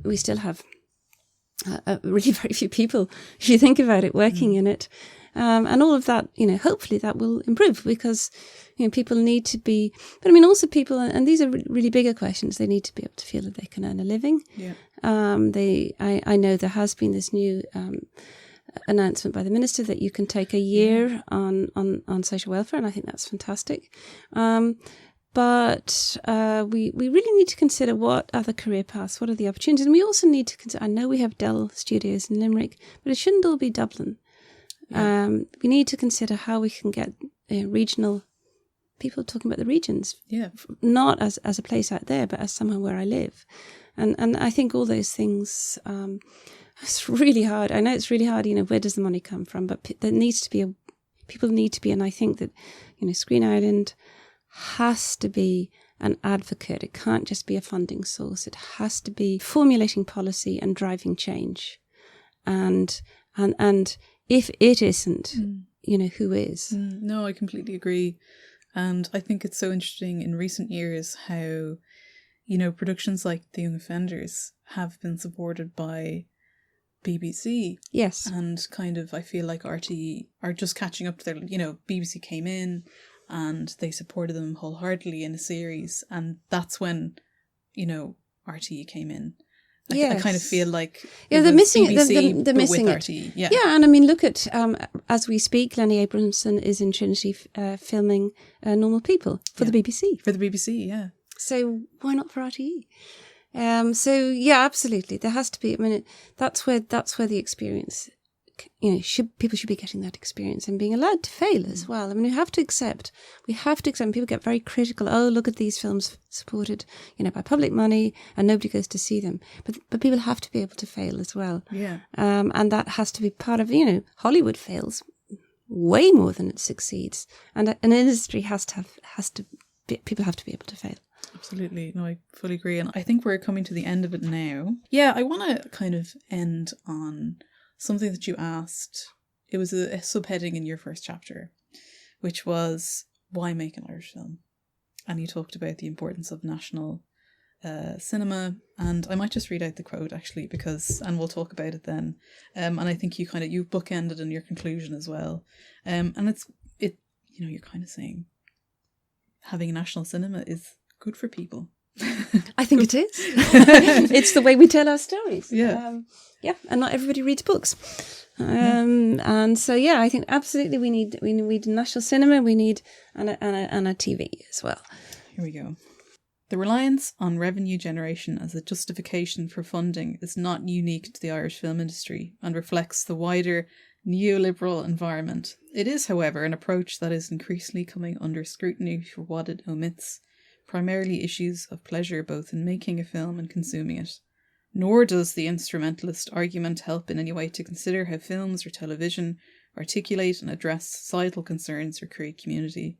We still have really very few people, if you think about it, working in it. And all of that, hopefully that will improve, because, people need to be, but also people, and these are really bigger questions, they need to be able to feel that they can earn a living. Yeah. I know there has been this new announcement by the minister that you can take a year on social welfare, and I think that's fantastic. But we really need to consider what are the career paths, what are the opportunities, and we also need to consider, I know we have Dell Studios in Limerick, but it shouldn't all be Dublin. Yeah. We need to consider how we can get regional people talking about the regions, not as a place out there, but as somewhere where I live, and I think all those things. It's really hard. I know it's really hard. Where does the money come from? But there needs to be people need to be, and I think that Screen Ireland has to be an advocate. It can't just be a funding source. It has to be formulating policy and driving change, and if it isn't, who is? No, I completely agree. And I think it's so interesting in recent years how, productions like The Young Offenders have been supported by BBC. Yes. And I feel like RTE are just catching up to their, BBC came in and they supported them wholeheartedly in a series. And that's when, RTE came in. I kind of feel like they're missing BBC, they're missing with it. RTE. Yeah, and look at as we speak, Lenny Abramson is in Trinity filming Normal People for the BBC. For the BBC, yeah. So why not for RTE? Absolutely, there has to be. That's where the experience. People should be getting that experience and being allowed to fail as well. We have to accept. People get very critical. Oh, look at these films supported, by public money, and nobody goes to see them. But people have to be able to fail as well. Yeah. And that has to be part of. Hollywood fails way more than it succeeds, and an industry people have to be able to fail. Absolutely. No, I fully agree. And I think we're coming to the end of it now. Yeah, I want to kind of end on something that you asked. It was a subheading in your first chapter, which was, why make an Irish film? And you talked about the importance of national cinema. And I might just read out the quote, actually, and we'll talk about it then. And I think you bookended in your conclusion as well. And you're kind of saying having a national cinema is good for people. I think it is. It's the way we tell our stories. Yeah. And not everybody reads books. And so, I think absolutely we need national cinema. We need and a TV as well. Here we go. The reliance on revenue generation as a justification for funding is not unique to the Irish film industry and reflects the wider neoliberal environment. It is, however, an approach that is increasingly coming under scrutiny for what it omits, primarily issues of pleasure both in making a film and consuming it. Nor does the instrumentalist argument help in any way to consider how films or television articulate and address societal concerns or create community.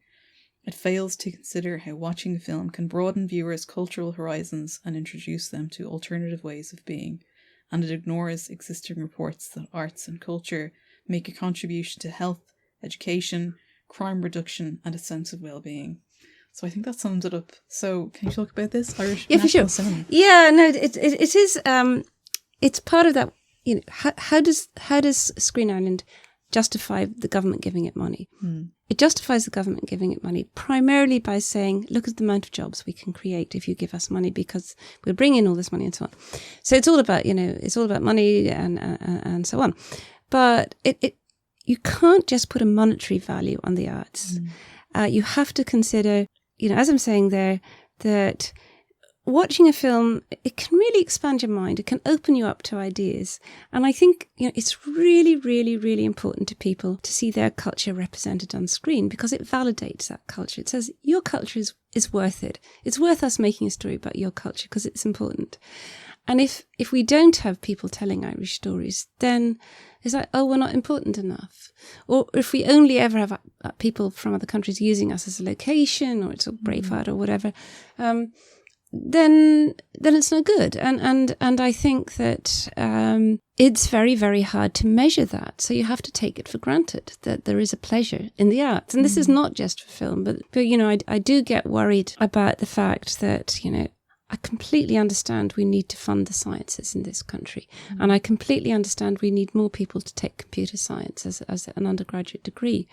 It fails to consider how watching a film can broaden viewers' cultural horizons and introduce them to alternative ways of being, and it ignores existing reports that arts and culture make a contribution to health, education, crime reduction, and a sense of well-being. So I think that sums it up. So can you talk about this? Irish national cinema? Yeah, no, it is. It's part of that. How does Screen Ireland justify the government giving it money? It justifies the government giving it money primarily by saying, look at the amount of jobs we can create if you give us money, because we'll bring in all this money and so on. So it's all about money and so on. But you can't just put a monetary value on the arts. You have to consider, as I'm saying there, that watching a film, it can really expand your mind. It can open you up to ideas. And I think, it's really, really, really important to people to see their culture represented on screen, because it validates that culture. It says your culture is worth it. It's worth us making a story about your culture because it's important. And if we don't have people telling Irish stories, then it's like, oh, we're not important enough. Or if we only ever have people from other countries using us as a location, or it's a Braveheart or whatever, then it's no good. And I think that it's very, very hard to measure that. So you have to take it for granted that there is a pleasure in the arts. And this is not just for film, but I do get worried about the fact that, I completely understand we need to fund the sciences in this country. And I completely understand we need more people to take computer science as an undergraduate degree.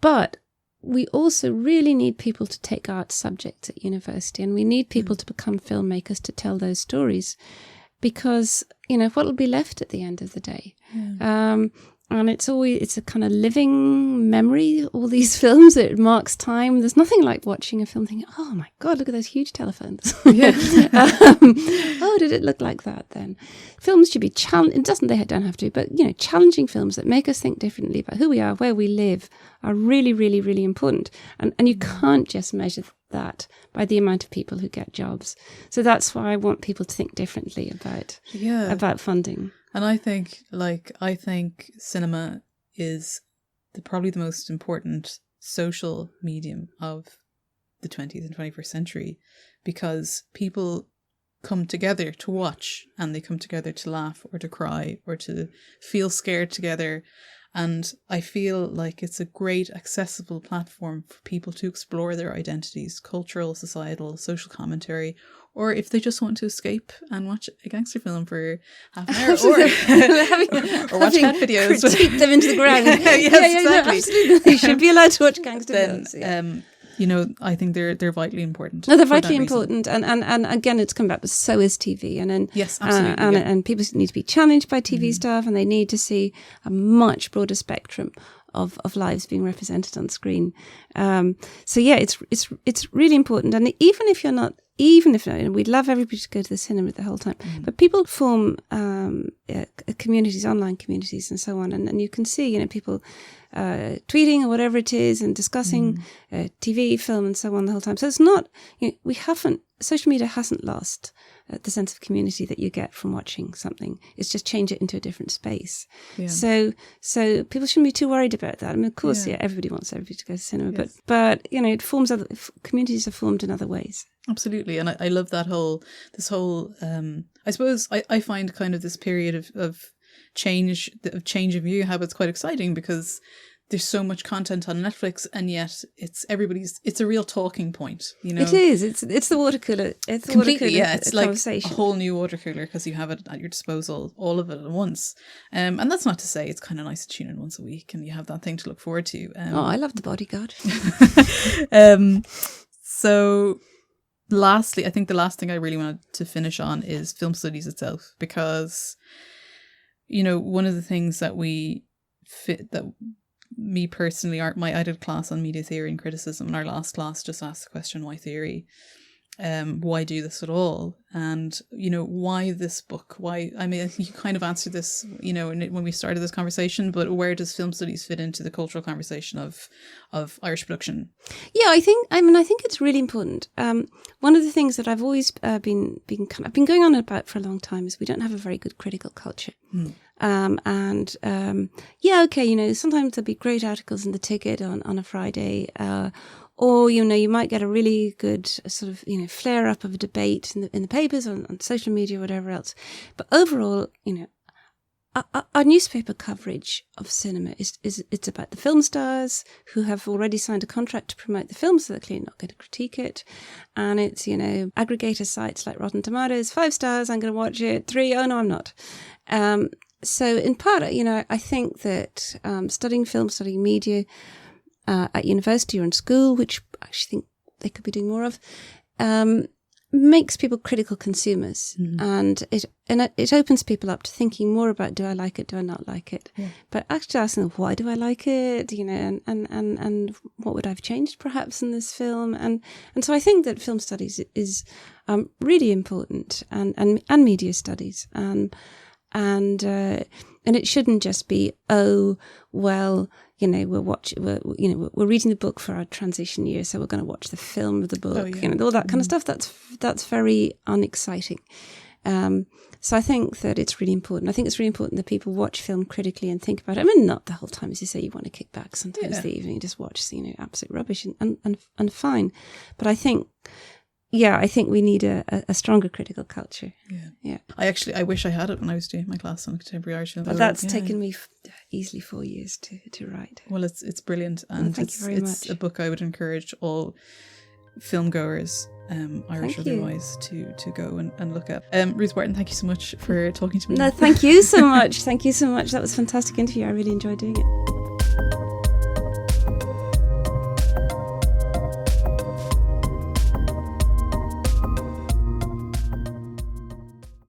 But we also really need people to take art subjects at university, and we need people to become filmmakers to tell those stories, because, what will be left at the end of the day? Yeah. And it's a kind of living memory, all these films. It marks time. There's nothing like watching a film thinking, oh my God, look at those huge telephones. Yeah. Oh, did it look like that then? Films should be challenging. They don't have to, but, challenging films that make us think differently about who we are, where we live, are really, really, really important. And you can't just measure that by the amount of people who get jobs. So that's why I want people to think differently about funding. And I think cinema is probably the most important social medium of the 20th and 21st century, because people come together to watch, and they come together to laugh or to cry or to feel scared together. And I feel like it's a great accessible platform for people to explore their identities, cultural, societal, social commentary, or if they just want to escape and watch a gangster film for half an hour, or watch cat videos. Critique them into the ground. Exactly. No, absolutely. You should be allowed to watch gangster films. Yeah. I think they're vitally important. No, they're vitally important, and again, it's come back, but so is TV, and then yes, absolutely, and people need to be challenged by TV stuff, and they need to see a much broader spectrum of lives being represented on screen. So yeah, it's really important, and even if we'd love everybody to go to the cinema the whole time, but people form communities, online communities, and so on, and you can see people tweeting or whatever it is, and discussing TV, film, and so on the whole time. So it's not, social media hasn't lost the sense of community that you get from watching something. It's just change it into a different space. Yeah. So people shouldn't be too worried about that. I mean, of course, everybody wants everybody to go to cinema, yes. but it forms communities are formed in other ways. Absolutely. And I love that this whole I suppose I find kind of this period of change of viewing habits quite exciting, because there's so much content on Netflix, and yet it's a real talking point, It is. It's the water cooler. It's the completely, water cooler. It's like a whole new water cooler, because you have it at your disposal, all of it at once. And that's not to say it's kind of nice to tune in once a week and you have that thing to look forward to. I love The Bodyguard. So lastly, I think the last thing I really wanted to finish on is film studies itself, because one of the things that me personally, I did a class on media theory and criticism, and our last class just asked the question, why theory? Why do this at all? And, why this book? Why? I mean, you kind of answered this, when we started this conversation, but where does film studies fit into the cultural conversation of Irish production? Yeah, I think it's really important. One of the things that I've always I've been going on about for a long time is we don't have a very good critical culture. Sometimes there'll be great articles in the Ticket on a Friday, or, you might get a really good sort of, flare up of a debate in the papers, on social media, whatever else. But overall, our newspaper coverage of cinema it's about the film stars who have already signed a contract to promote the film, so they're clearly not going to critique it. And it's, aggregator sites like Rotten Tomatoes, 5 stars, I'm going to watch it, 3, oh no, I'm not. So in part, I think that studying film, studying media at university or in school, which I actually think they could be doing more of, makes people critical consumers, and it opens people up to thinking more about, do I like it, do I not like it? Yeah. But actually asking them, why do I like it? You know, and what would I have changed perhaps in this film? And so I think that film studies is really important, and media studies, and it shouldn't just be, oh, well, you know, we're reading the book for our transition year, so we're going to watch the film of the book, you know, all that kind of stuff. That's very unexciting. So I think that it's really important. I think it's really important that people watch film critically and think about it. I mean, not the whole time, as you say, you want to kick back sometimes the evening and just watch, you know, absolute rubbish and fine. But I think we need a stronger critical culture. Yeah. I wish I had it when I was doing my class on contemporary art film. But that's taken me easily 4 years to write. Well, it's brilliant, and thank you very much. A book I would encourage all film goers, Irish or otherwise, to go and look at. Ruth Barton, thank you so much for talking to me. No, thank you so much. Thank you so much. That was a fantastic interview. I really enjoyed doing it.